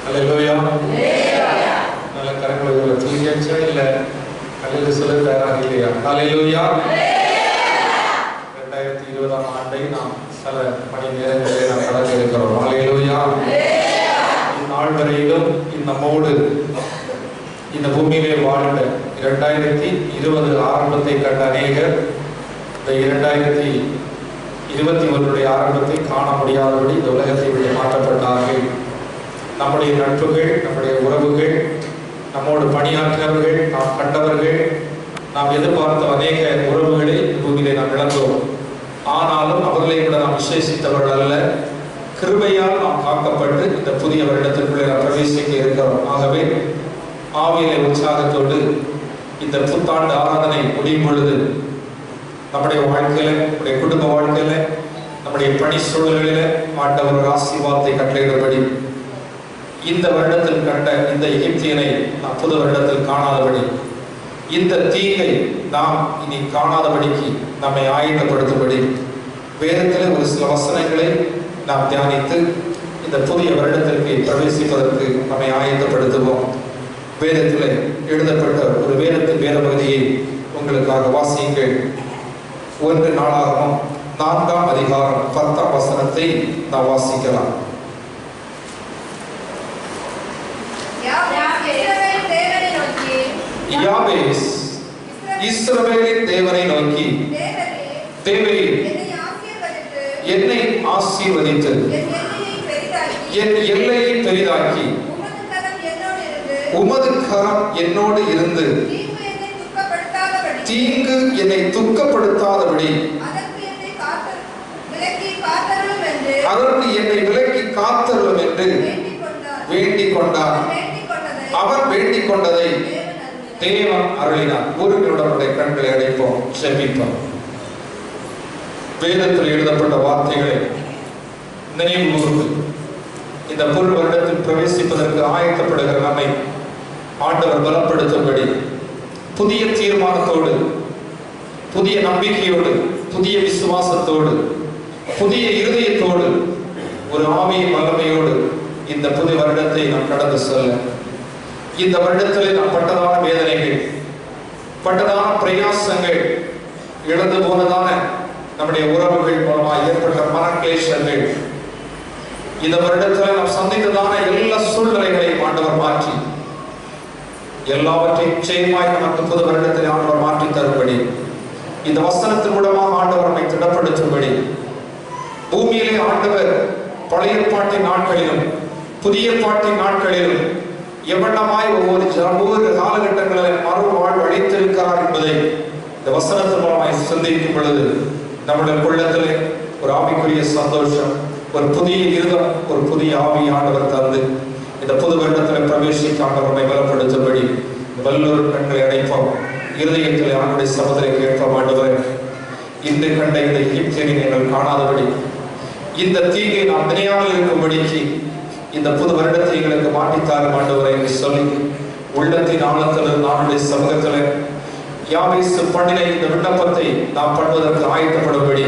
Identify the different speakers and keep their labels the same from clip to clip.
Speaker 1: அல்லேலூயா. நல்ல கரங்களை தூக்கியாச்சா இல்ல அல்லேலூயா சொல்ல தயாராக இல்லையா? அல்லேலூயா. 2020ஆம் ஆண்டை நாம் சில மணி நேரங்களிலே நாம் கடக்க இருக்கிறோம். அல்லேலூயா. இந்நாள் வரையிலும் நம்மோடு இந்த பூமியிலே வாழ்ந்த 2020 ஆரம்பத்தை கண்ட அநேகர் இந்த 2021 ஆரம்பத்தை காண முடியாதபடி இந்த உலகத்தை விட்டு மாற்றப்பட்டார்கள். நம்முடைய நட்புகள், நம்முடைய உறவுகள், நம்மோடு பணியாற்றியவர்கள், நாம் கண்டவர்கள், நாம் எதிர்பார்த்த அநேக உறவுகளை பூமியிலே நாம் இழந்தோம். ஆனாலும் அவர்களை விட நாம் விசேஷித்தவர்கள் அல்ல. கிருபையால் நாம் காக்கப்பட்டு இந்த புதிய வருடத்திற்குள்ளே நாம் பிரவேசிக்க இருக்கிறோம். ஆகவே ஆவியிலே உற்சாகத்தோடு இந்த புத்தாண்டு ஆராதனை முடியும் பொழுது நம்முடைய வாழ்க்கையில, நம்முடைய குடும்ப வாழ்க்கையில, நம்முடைய பணி சூழல்களில ஆண்டவர் ஒரு ஆசீர்வாதத்தை கட்டளையிடும்படி, இந்த வருடத்தில் கண்ட இந்த எகிப்தியனை நாம் புது வருடத்தில் காணாதபடி, இந்த தீங்கை நாம் இனி காணாதபடிக்கு நம்மை ஆயத்தப்படுத்தும்படி வேதத்தில் ஒரு சில வசனங்களை நாம் தியானித்து இந்த புதிய வருடத்திற்கு பிரவேசிப்பதற்கு நம்மை ஆயத்தப்படுத்துவோம். வேதத்தில் எழுதப்பட்ட ஒரு வேதத்தின் வேத பகுதியை உங்களுக்காக வாசியுங்கள். 1 நாளாகமம் 4ஆம் அதிகாரம் 10ஆம் வசனத்தை நாம் வாசிக்கலாம். யாபேஸ் இஸ்ரவேலின் தேவனை நோக்கி, தேவரே என்னை ஆசீர்வதித்து என் எல்லையை பெரிதாக்கி உமது கரம் என்னோடு இருந்து தீங்கு என்னை துக்கப்படுத்தாதபடி அதற்கு என்னை விலக்கி காத்தருளும் என்று வேண்டிக் கொண்டார். அவர் வேண்டிக் கொண்டதை தேவன் அருளினார். ஒரு நிமிடமுடைய கண்களை அடைப்போம், செபிப்போம். வேதத்தில் எழுதப்பட்ட வார்த்தைகளை நினைவு கூர்ந்து இந்த புது வருடத்தில் பிரவேசிப்பதற்கு ஆயத்தப்படுகிற நம்மை ஆண்டவர் பலப்படுத்தும்படி புதிய தீர்மானத்தோடு, புதிய நம்பிக்கையோடு, புதிய விசுவாசத்தோடு, புதிய இருதயத்தோடு, ஒரு ஆவியின் வல்லமையோடு இந்த புதிய வருடத்தை நாம் கடந்து செல்ல, இந்த வருடத்தில் நாம் பட்டதான வேதனைகள், பட்டதான பிரயாசங்கள், இழந்து போனதான நம்முடைய உறவுகள் மூலமாக ஏற்பட்ட மனக்லேசங்கள், இந்த வருடத்தில் நாம் சந்தித்ததான எல்லா சூழ்நிலைகளையும் ஆண்டவர் மாற்றி எல்லாவற்றையும் நிச்சயமாய் நமக்கு புது வருடத்தில் ஆண்டவர் மாற்றி தரும்படி, இந்த வசனத்தின் மூலமாக ஆண்டவர் நம்மை திடப்படுத்தும்படி, பூமியிலே ஆண்டவர் பழைய பாட்டின் நாட்களிலும் புதிய பாட்டின் நாட்களிலும் எவ்வளமாய் ஒவ்வொரு காலகட்டங்களில் மறுவாழ்வு அளித்திருக்கிறார் என்பதை இந்த வசனத்தின் மூலமாய் சிந்திக்கும் பொழுது நம்முடைய உள்ளத்திலே ஒரு ஆவிக்குரிய சந்தோஷம், ஒரு புதிய இருதம், ஒரு புதிய ஆவி ஆண்டவர் தந்து இந்த புது வருடத்தில் பிரவேசிக்க ஆண்டவர் நம்மை பலப்படுத்தும்படி வல்லூர் கண்களை அடைப்போம். இருதயத்தில் ஆண்டுடைய சமதரை கேட்போம். ஆண்டவர், இன்று கண்ட இந்த எகிப்தியனை நீங்கள் காணாதபடி, இந்த தீங்கை நாம் நினையாமல் இருக்கும்படிக்கு இந்த புது வருடத்தை எங்களுக்கு மாற்றித்தாரும் ஆண்டவரை என்று சொல்லி உள்ளத்தின் ஆழத்தில் நானுடைய சமூகத்தில் யாபேசு பண்ணின இந்த விண்ணப்பத்தை நாம் பண்ணுவதற்கு ஆயத்தப்படும்படி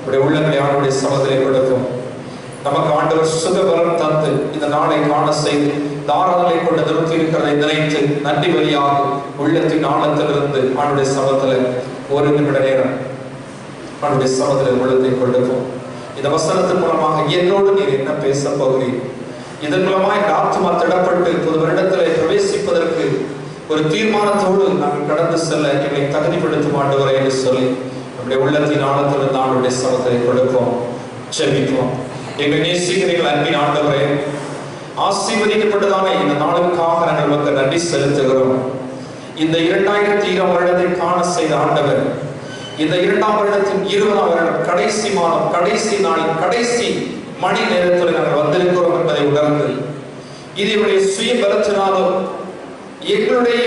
Speaker 1: உடைய உள்ளங்களை ஆண்டுடைய சமதரை கொடுக்கும். நமக்கு ஆண்டவர் சுகபலம் தந்து இந்த நாளை காண செய்து தாராளங்களை கொண்டு நிறுத்தி இருக்கிறதை நினைத்து நன்றி வழியாக உள்ளத்தின் ஆழத்திலிருந்து ஆண்டுடைய சமத்தில் ஒரு நிமிட நேரம் ஆண்டுடைய சமத்தில் உள்ளத்தை கொடுப்போம். இந்த வசனத்தின் மூலமாக என்னோடு நீர் என்ன பேச போகிறீர், இதன் மூலமாய் ஆத்மா திடப்பட்டு புது வருடத்தில் பிரவேசிப்பதற்கு ஒரு தீர்மானத்தோடு நாங்கள் கடந்து செல்ல எங்களை தகுதிப்படுத்தும் ஆண்டவரை என்று சொல்லி நம்முடைய உள்ளத்தின் ஆழத்திலிருந்து ஆண்டுடைய சமத்தை கொடுப்போம், செபிப்போம். எங்கள் நேசிக்கிறீர்கள் அன்பின் ஆண்டவரே, ஆசீர்வதிக்கப்பட்டதான இந்த நாளுக்காக நாங்கள் உங்களுக்கு நன்றி செலுத்துகிறோம். இந்த 2020 வருடத்தை காண செய்த ஆண்டவர், இந்த 2ஆம் வருடத்தின் 20ஆம் வருடம் கடைசி மாதம், கடைசி நாளின் கடைசி மணி நேரத்தில் நாங்கள் வந்திருக்கிறோம் என்பதை உணர்ந்து, இது என்னுடைய சுய பலத்தினாலோ எங்களுடைய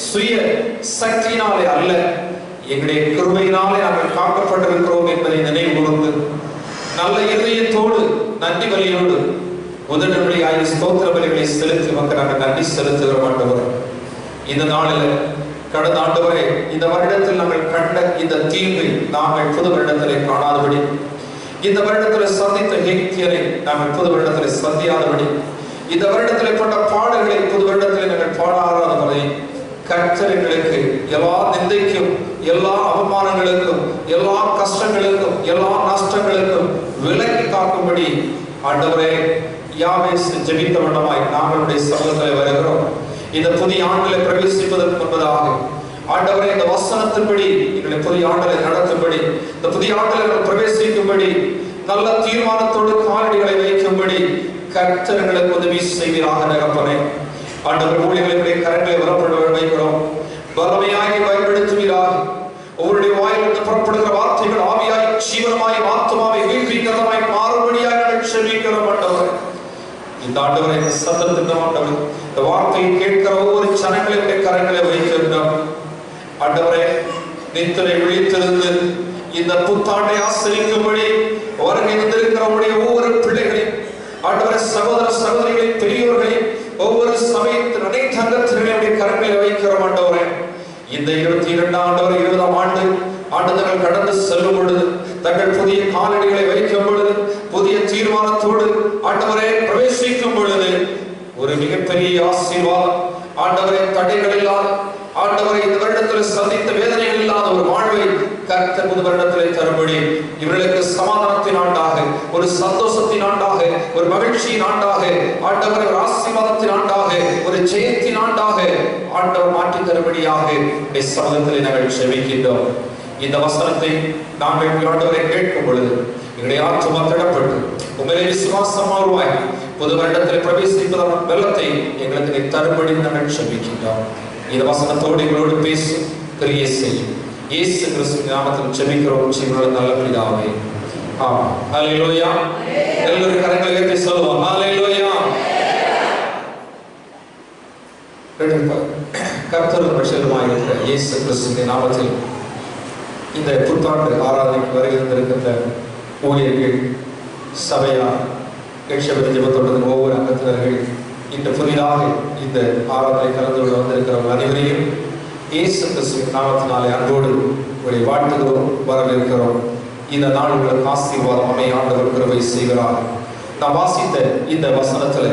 Speaker 1: சுய சக்தியினாலே அல்ல, எங்களுடைய கிருபையினாலே நாங்கள் காக்கப்பட்டிருக்கிறோம் என்பதை நினைவு கூர்ந்து நல்ல இருதயத்தோடு நன்றி பலியோடு உதடுகளில் ஸ்தோத்திர பலிகளை செலுத்தி மக்கள் நாங்கள் நன்றி செலுத்துகிறோம். ஆண்டவரே, இந்த நாளில் கடந்த ஆண்டவரே, இந்த வருடத்தில் நாங்கள் கண்ட இந்த தீங்கை நாங்கள் புது வருடத்திலே காணாதபடி, இந்த வருடத்தில் சந்தித்த எகிப்தியரை நாங்கள் புது வருடத்தில் சந்தியாதபடி, இந்த வருடத்தில் பட்ட பாடுகளை புது வருடத்தில் நாங்கள் பாடாதவரை கர்த்தர் எங்களுக்கு எல்லா நிந்தைக்கும், எல்லா அவமானங்களுக்கும், எல்லா கஷ்டங்களுக்கும், எல்லா நஷ்டங்களுக்கும் விலக்கி காக்கும்படி ஆண்டவரே யாவேஸ் ஜெபித்த வண்ணமாய் நாங்களுடைய சமூகத்தில் வருகிறோம். இந்த புதிய ஆண்டிலே பிரவேசிப்பதற்கு முன்பதாக ஆண்டவரே இந்த வசனத்தின்படி எங்களை புதிய ஆண்டலை நடத்தும்படி, இந்த புதிய ஆண்டலை பிரவேசிக்கும்படி, நல்ல தீர்மானத்தோடு காலடிகளை வைக்கும்படி கர்த்தர்களுக்கு உதவி செய்வீராக தகப்பனே. ஆண்டவர் ஊழியர்களுடைய கரங்களை வரப்பட வைக்கிறோம். பலமையாகி பயன்படுத்துவீராக. ஒவ்வொருடைய வாயிலிருந்து புறப்படுகிற வார்த்தைகள் ஆவியாய் ஜீவனமாய் ஆத்துமாவை வீழ்விக்கிறமாய் மாறுபடியாக செபிக்கிறோம். ஆண்டவர் இந்த ஆண்டவரை சத்தத்தின் ஆண்டவர் இந்த வார்த்தையை கேட்கிற ஒவ்வொரு ஜனங்களுடைய கரங்களை வைக்கின்றோம். ஆண்டவரே நித்தனை விழித்திருந்து இந்த புத்தாண்டை ஆசிரிக்கும்படி வருகை வந்திருக்கிற ஒவ்வொரு பிள்ளைகளையும் ஆண்டவரை சகோதர சகோதரிகளை பெரியோர்களை ஒவ்வொரு சமயத்தின் அனைத்து அங்கத்தினுடைய கரங்களை வைக்கிறோம். ஆண்டவரே இந்த 2020ஆம் ஆண்டு ஆண்டுகள் கடந்து செல்லும் பொழுது தங்கள் புதிய காலடிகளை வைக்கும் பொழுது புதிய தீர்மானத்தோடு ஆண்டவரை பிரவேசிக்கும் பொழுது ஒரு மிகப்பெரிய ஆசீர்வாதம் ஆண்டவரை தடைகள் இல்லாத ஆண்டவரை இந்த வருடத்தில் சந்தித்த வேதனைகள் இல்லாத ஒரு வாழ்வை கர்த்தர் புது வருடத்திலே தரும்படி இவர்களுக்கு சமாதானத்தின் ஆண்டாக, ஒரு சந்தோஷத்தின் ஆண்டாக, ஒரு மகிழ்ச்சியின் ஆண்டாக, ஆண்டவரை ஒரு ஆசீர்வாதத்தின் ஆண்டாக, ஒரு ஜெயத்தின் ஆண்டாக ஆண்டவர் மாற்றி தரும்படியாக சமூகத்திலே நாங்கள் செபிக்கின்றோம். இந்த வசனத்தை நாங்கள் ஆண்டவரை கேட்கும் பொழுது எங்களுடைய ஆத்துமா திடப்பட்டு உண்மையிலே விசுவாசம் உருவாகி புது வருடத்தில் பிரவேசிப்பதன் வெள்ளத்தை எங்களுக்கு தரும்படி நாங்கள் செபிக்கின்றோம். இந்த வசனத்தோடு எங்களோடு பேசும் கிரியை செய்யும் இயேசு கிறிஸ்துவின் நாமத்தில் ஜெபிக்கிறோம் ஜீவனுள்ள நல்ல பிதாவே. ஆமென். ஹல்லேலூயா. எல்லாரும் கரங்களை உயர்த்தி சொல்லுவோம் ஹல்லேலூயா. கர்த்தரும் ரட்சகருமாய் இருக்கிற இயேசு கிறிஸ்துவின் நாமத்தில் இந்த புத்தாண்டு ஆராதனைக்கு வருகின்ற ஊழியர்கள், சபையார், ஜெபத்தோட்டத்தின் ஒவ்வொரு அங்கத்தினர்கள் இன்று புதிதாக இந்த ஆராதனை கலந்து கொள்ள வந்திருக்கிறவர்கள் அனைவரையும் இயேசு கிறிஸ்துவின் நாமத்தினாலே அன்போடு உங்களை வாழ்த்துகிறோம், வரவேற்கிறோம். இந்த நாள் உங்களுக்கு ஆசீர்வாதம் அமைய ஆண்டவர் கிருபை செய்கிறார். நாம் வாசித்த இந்த வசனத்தில்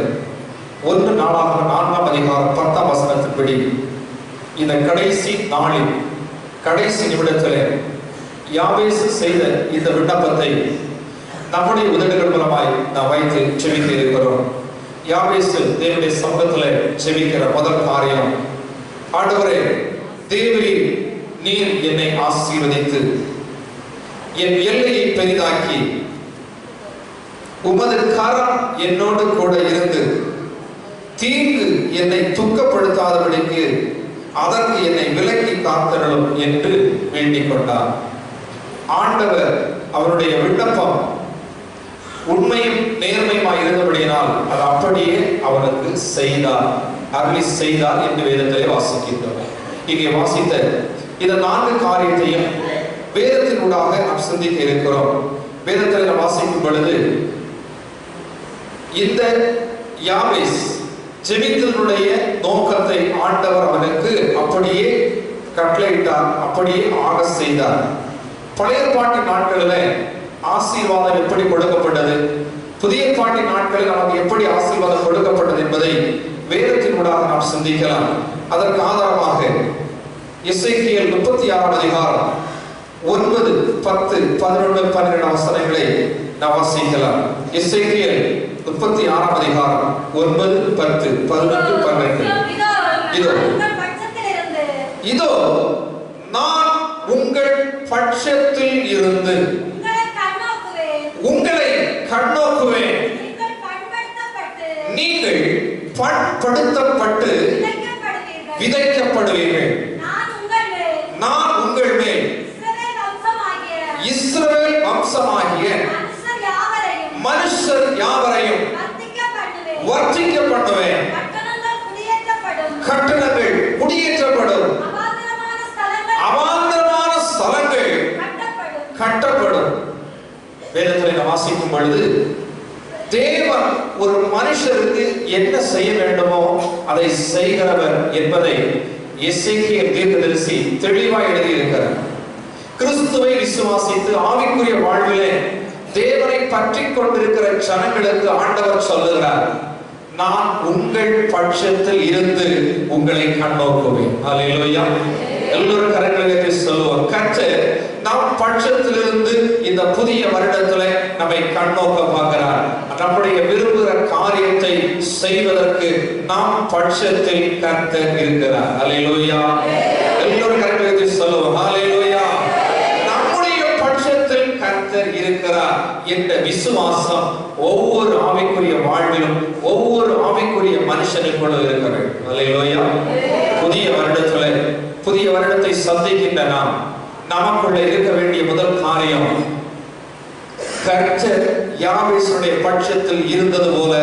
Speaker 1: 1 நாளாகமம் 4ஆம் அதிகாரம் 10ஆம் வசனத்தின்படி இந்த கடைசி நாளில் கடைசி நிமிடத்தில் யாவேஸ் செய்த இந்த விண்ணப்பத்தை நம்முடைய உதடுகள் மூலமாய் நாம் வைத்து செபிக்க இருக்கிறோம். யாவேஸ் தேவனுடைய சமூகத்தில் செபிக்கிற முதல் காரியம், ஆண்டவரே தேவரீர் நீர் என்னை ஆசீர்வதித்து என் எல்லையை பெரிதாக்கி உமது கரம் என்னோடு கூட இருந்து தீங்கு என்னை துக்கப்படுத்தாதபடிக்கு அதற்கு என்னை விலக்கி காத்தருளும் என்று வேண்டிக் கொண்டார். ஆண்டவர் அவருடைய விண்ணப்பம் உண்மையும் நேர்மையுமாய் இருந்தபடியினால் அது அப்படியே அவனுக்கு செய்தார், அருளி செய்தார் என்று வேதத்திலே வாசிக்கின்றோம். இங்கே வாசித்த இந்த 4 காரியத்தையும் வேதத்தினூடாக நாம் சிந்திக்க இருக்கிறோம். வேதத்தில் வாசிக்கும் பொழுது இந்த யாவேஸ் ஜெபித்தனுடைய நோக்கத்தை ஆண்டவர் அவனுக்கு அப்படியே கட்டளையிட்டார், அப்படியே ஆக செய்தார். பழைய பாட்டு நாட்களில் ஆசீர்வாதம் எப்படி கொடுக்கப்பட்டது, புதிய பாட்டு நாட்களில் நமக்கு எப்படி ஆசீர்வாதம் கொடுக்கப்பட்டது என்பதை வேதத்தினூடாக நாம் சிந்திக்கலாம். அதற்கு ஆதாரமாக எசேக்கியேல் 36ஆம் அதிகாரம் 9, 10, 11, 12 வசனங்களை நாம் வாசிக்கலாம். எசேக்கியேல் 36ஆம் அதிகாரம் 9, 10, 11, 12. இதோ நான் உங்கள் பட்சத்தில் இருந்து உங்களை கண்ணோக்குவேன், நீங்கள் பண்படுத்தப்பட்டு விதைக்கப்படுவீர்கள், நான் உங்கள் மேல் இஸ்ரவேல் வம்சமாகிய மனுஷர் யாவரையும் வர்த்திக்க பண்ணுவேன், கட்டணங்கள் குடியேற்றப்படும், அவாந்தரமான ஸ்தலங்கள் கட்டப்படும். வேதத்தில் வாசிக்கும் பொழுது தேவன் ஒரு மனுஷருக்கு என்ன செய்ய வேண்டுமோ அதை செய்கிறவர் என்பதை எசேக்கியேல் தீர்க்கதரிசி தெளிவாக எழுதியிருக்கிறார். கிறிஸ்துவை விசுவாசித்து ஆவிக்குரிய வாழ்விலே தேவனை பற்றி கொண்டிருக்கிற ஜனங்களுக்கு ஆண்டவர் சொல்லுகிறார், நான் உங்கள் பட்சத்தில் இருந்து உங்களை கண்ணோக்குவேன். அல்லேலூயா. எல்லோரும் கரங்களை சொல்லுவோம். கர்த்தர் நம் பட்சத்திலிருந்து இந்த புதிய வருடத்துல நம்மை கண்ணோக்க பார்க்கிறார். நம்முடைய விரும்புகிற காரியத்தை செய்வதற்கு நம் பட்சத்தில் கர்த்தர் இருக்கிறார். அல்லேலூயா. எல்லோரும் கரங்களை சொல்லுவோம். அல்லேலூயா. நம்முடைய பட்சத்தில் கர்த்தர் இருக்கிறார் என்ற விசுவாசம் ஒவ்வொரு ஆவிக்குரிய வாழ்விலும் ஒவ்வொரு ஆவிக்குரிய மனுஷனுக்குள்ள இருக்கிறது. அல்லேலூயா. புதிய வருடத்தை சந்திக்கின்ற நாம் நமக்குள்ள இருக்க வேண்டிய முதல் காரியம், கர்த்தர் யாவேசுடைய பட்சத்தில் இருந்தது போல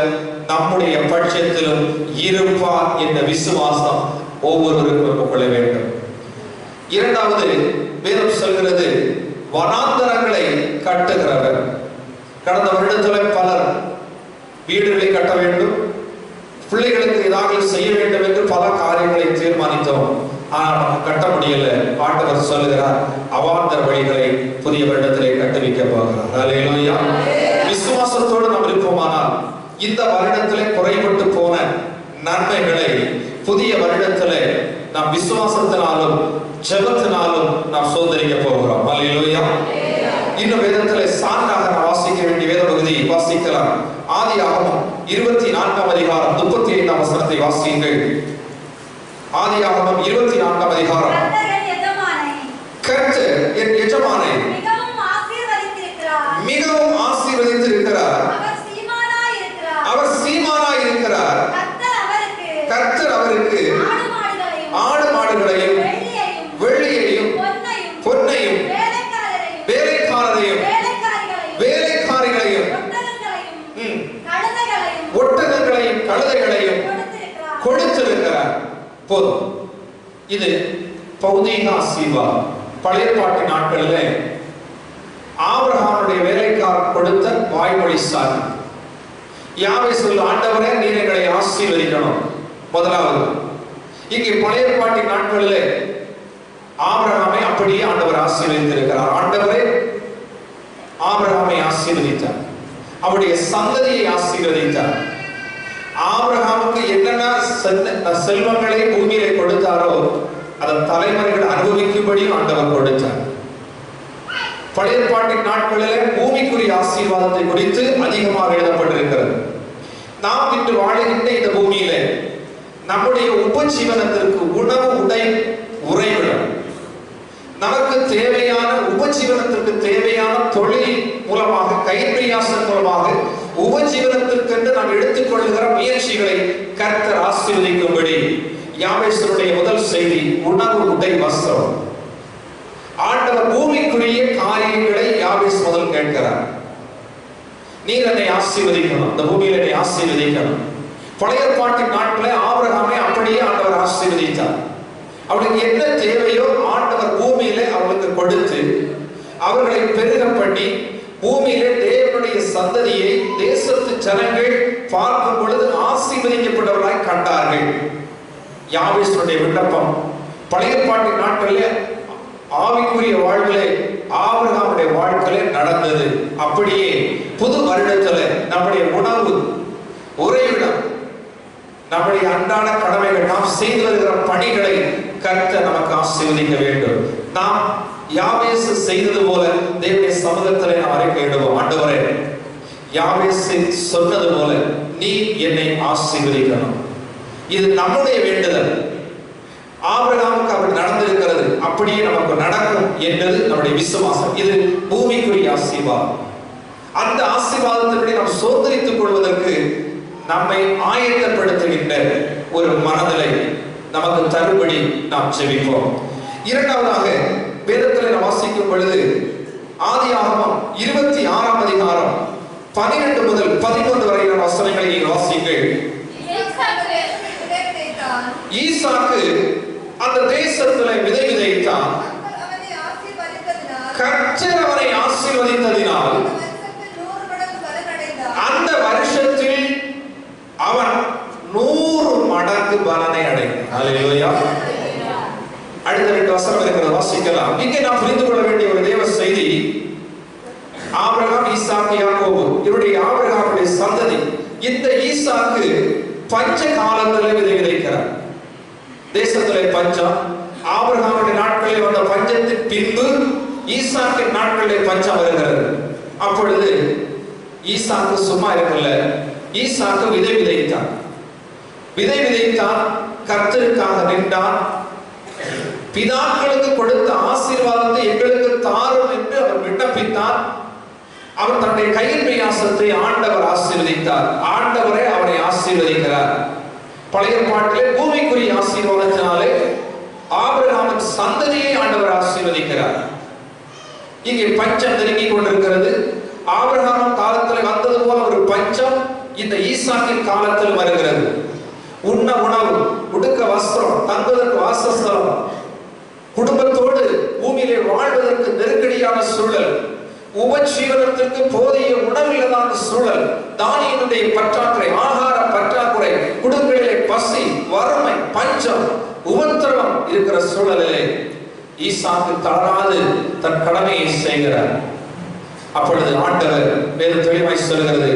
Speaker 1: நம்முடைய பட்சத்திலும் இருப்பார் என்ற விசுவாசம் ஒவ்வொருவருக்கும் கொள்ள வேண்டும். இரண்டாவது, வேதம் சொல்கிறது வனாந்தரங்களை கட்டுகிறவர். கடந்த வருடத்தில் பலர் வீடுகளை கட்ட வேண்டும், பிள்ளைகளுக்கு ஏதாவது செய்ய வேண்டும் என்று பல காரியங்களை தீர்மானித்தோம். ஆனால் நமக்கு கட்ட முடியல. ஆண்டவர் சொல்லுகிறார், அவாந்தர வழிகளை புதிய வருடத்திலே கட்டுவிக்க போகிறார். அல்லேலூயா. விசுவாசத்தோடு நாம் இருப்போமானால் இந்த வருடத்திலே குறைபட்டு போன நன்மைகளை புதிய வருடத்திலே நாம் விசுவாசத்தினாலும் ஜெபத்தினாலும் நாம் சோதரிக்க போகிறோம். அல்லேலூயா. இன்னும் வேதத்திலே சான்றாக நாம் வாசிக்க வேண்டிய வேத பகுதி வாசிக்கலாம். ஆதியாகமம் 24ஆம் அதிகாரம் 35ஆம் வசனத்தை வாசியுங்கள். ஆதியாகமம் 24ஆம் அதிகாரம். கர்த்தர் என் எஜமானை மிகவும் ஆசீர்வதித்திருக்கிறார். அவர் சீமானாய் இருக்கிறார். கர்த்தர் அவருக்கு ஆடு மாடுகளையும் வெள்ளியையும் பொன்னையும் வேலைக்காரரையும் வேலைக்காரிகளையும் ஒட்டகங்களையும் கழுதைகளையும் கொடுத்திருக்கிறார். போதும். இது பௌதீக ஆசீர்வாதம். பழைய பாட்டு நாட்களிலே ஆபிரகாமுடைய வேலைக்காரர் கொடுத்த வாய்மொழி சாட்சி. யாவே சொல்ல, ஆண்டவரே நீர் எங்களை ஆசீர்வதிக்கணும். முதலாவது, இங்கே பழைய பாட்டு நாட்களிலே ஆபிரகாமை அப்படியே ஆண்டவர் ஆசீர்வதித்திருக்கிறார். ஆண்டவரே ஆபிரகாமை ஆசீர்வதித்தார், அவருடைய சந்ததியை ஆசீர்வதித்தார். ஆபிரகாமுக்கு என்னென்ன செல்வங்களை பூமியிலே கொடுத்தாரோ அதன் தலைமுறைகள் அனுபவிக்கும்படியும் ஆண்டவர் கொடுத்தார். பழைய பாட்டின் நாட்களிலே பூமிக்குரிய ஆசீர்வாதத்தை குறித்து அதிகமாக எழுதப்பட்டிருக்கிறது. நாம் இன்று வாழுகின்ற இந்த பூமியிலே நம்முடைய உபஜீவனத்திற்கு உணவு, உடை, உறைவிடம், நமக்கு தேவையான உபஜீவனத்திற்கு தேவையான தொழில் மூலமாக, கைப்பிரயாசம் மூலமாக உபஜீவனத்திற்கென்று நாம் எடுத்துக்கொள்ளுகிற முயற்சிகளை கர்த்தர் ஆசீர்வதிக்கும்படி யாவேசருடைய முதல் செய்தி உணவு, உடை, வஸ்திரம். ஆண்டவர் பூமிக்குரிய காரியங்களை யாவேஸ் முதல் கேட்கிறார். நீர் என்னை ஆசீர்வதிக்கணும், இந்த பூமியில என்னை ஆசீர்வதிக்கணும். பழைய பாட்டின் நாட்களே ஆபிரகாமை அப்படியே ஆண்டவர் ஆசீர்வதித்தார். அவளுக்கு என்ன தேவையோ ஆண்டவர் பூமியிலே அவளுக்கு கொடுத்து அவர்களை பெருக பண்ணி பூமியிலே தேவனுடைய சந்ததியை தேசத்து ஜனங்கள் பார்க்கும் பொழுது ஆசீர்வதிக்கப்பட்டவர்களாய் கண்டார்கள். யாவேசுடைய விண்ணப்பம் பழைய பாட்டின் நாட்களிலே ஆவிக்குரிய வாழ்விலே ஆபிரகாமுடைய வாழ்க்கையிலே நடந்தது. அப்படியே புது வருடத்துல நம்முடைய உணவு, உறைவிடம், நம்முடைய அன்றாட கடமைகள், நாம் செய்து வருகிற பணிகளை கர்த்தர் நமக்கு ஆசீர்வதிக்க வேண்டும். நாம் யாவேசு செய்தது போல தேவனுடைய சமூகத்திலே நாம் அறிக்கையிடுவோம். ஆண்டவரே, யாவேசு சொன்னது போல நீ என்னை ஆசீர்வதிக்கணும். இது நம்முடைய வேண்டுதல். ஆபிரகாமுக்கு அப்படி நடந்திருக்கிறது, அப்படியே நமக்கு நடக்கும் என்பது நம்முடைய விசுவாசம். இது பூமிக்குரிய ஆசீர்வாதம். அந்த ஆசீர்வாதத்தின்படி நாம் சோதரித்துக் கொள்வதற்கு நம்மை ஆயத்தப்படுத்துகின்ற ஒரு மனநிலை நமக்கு தரும்படி நாம் ஜெபிப்போம். இரண்டாவதாக வேதத்தில் நாம் வாசிக்கும் பொழுது ஆதியாகமம் 26ஆம் அதிகாரம் 12 முதல் 13 வரையிலான வசனங்களை நீங்கள் வாசிங்கள். ஈசாக்கு அந்த தேசத்திலே விதை விதைத்தான். கர்த்தர் அவனை ஆசீர்வதித்ததினால் அந்த வருஷத்தில் அவன் 100 மடங்கு பலனை அடைந்தான். அல்லேலூயா. அடுத்த 2 வசனம் இருக்கிறது, வாசிக்கலாம். இங்கே நாம் புரிந்து கொள்ள வேண்டிய ஒரு தேவ செய்தி, ஆபிரகாம், ஈசாக்கு, யாக்கோபு, இவருடைய ஆபிரகாமுடைய சந்ததி. இந்த ஈசாக்கு பஞ்ச காலத்திலே விதை விதைக்கிறார். தேசத்திலே பஞ்சம், ஆபிரகாமுடைய நாட்களில் வந்த பஞ்சத்தின் பின்பு ஈசாக்கின் நாட்களிலே பஞ்சம் வருகிறது. அப்பொழுது ஈசாக்கு சும்மா இருக்கல, ஈசாக்கு விதை விதைத்தான். விதை விதைத்தான், கர்த்தருக்காக நின்றான். பிதாக்களுக்கு கொடுத்த ஆசீர்வாதத்தை எங்களுக்கு தாரும் என்று அவர் விண்ணப்பித்தார். அவர் தன்னுடைய கையின் பிரயாசத்தை ஆண்டவர் ஆசீர்வதித்தார். ஆண்டவரே அவரை ஆசீர்வதிக்கிறார். பழைய பாட்டிலே பூமிக்குரிய ஆசீர்வாதத்தினாலே ஆபிரகாமின் சந்ததியை ஆண்டவர் ஆசீர்வதிக்கிறார். இங்கே பஞ்சம் நெருங்கி கொண்டிருக்கிறது. ஆபிரகாமின் காலத்தில் வந்தது போல ஒரு பஞ்சம் இந்த ஈசாக்கின் காலத்தில் வருகிறது. உண்ண உணவு, உடுக்க வஸ்திரம், தங்குவதற்கு வாசஸ்தலம், குடும்பத்தோடு பூமியிலே வாழ்வதற்கு நெருக்கடியான சூழல், உபஜீவனத்திற்கு போதிய உணவில்லதான சூழல், தானியனுடைய பற்றாக்குறை, ஆகார பற்றாக்குறை, குடும்பங்களிலே பசி, வறுமை, பஞ்சம், உபத்திரவம் இருக்கிற சூழலிலே ஈசாக்கு தளராது தன் கடமையை செய்கிறார். அப்பொழுது ஆண்டவர் வேறு தெளிவாய் சொல்கிறது,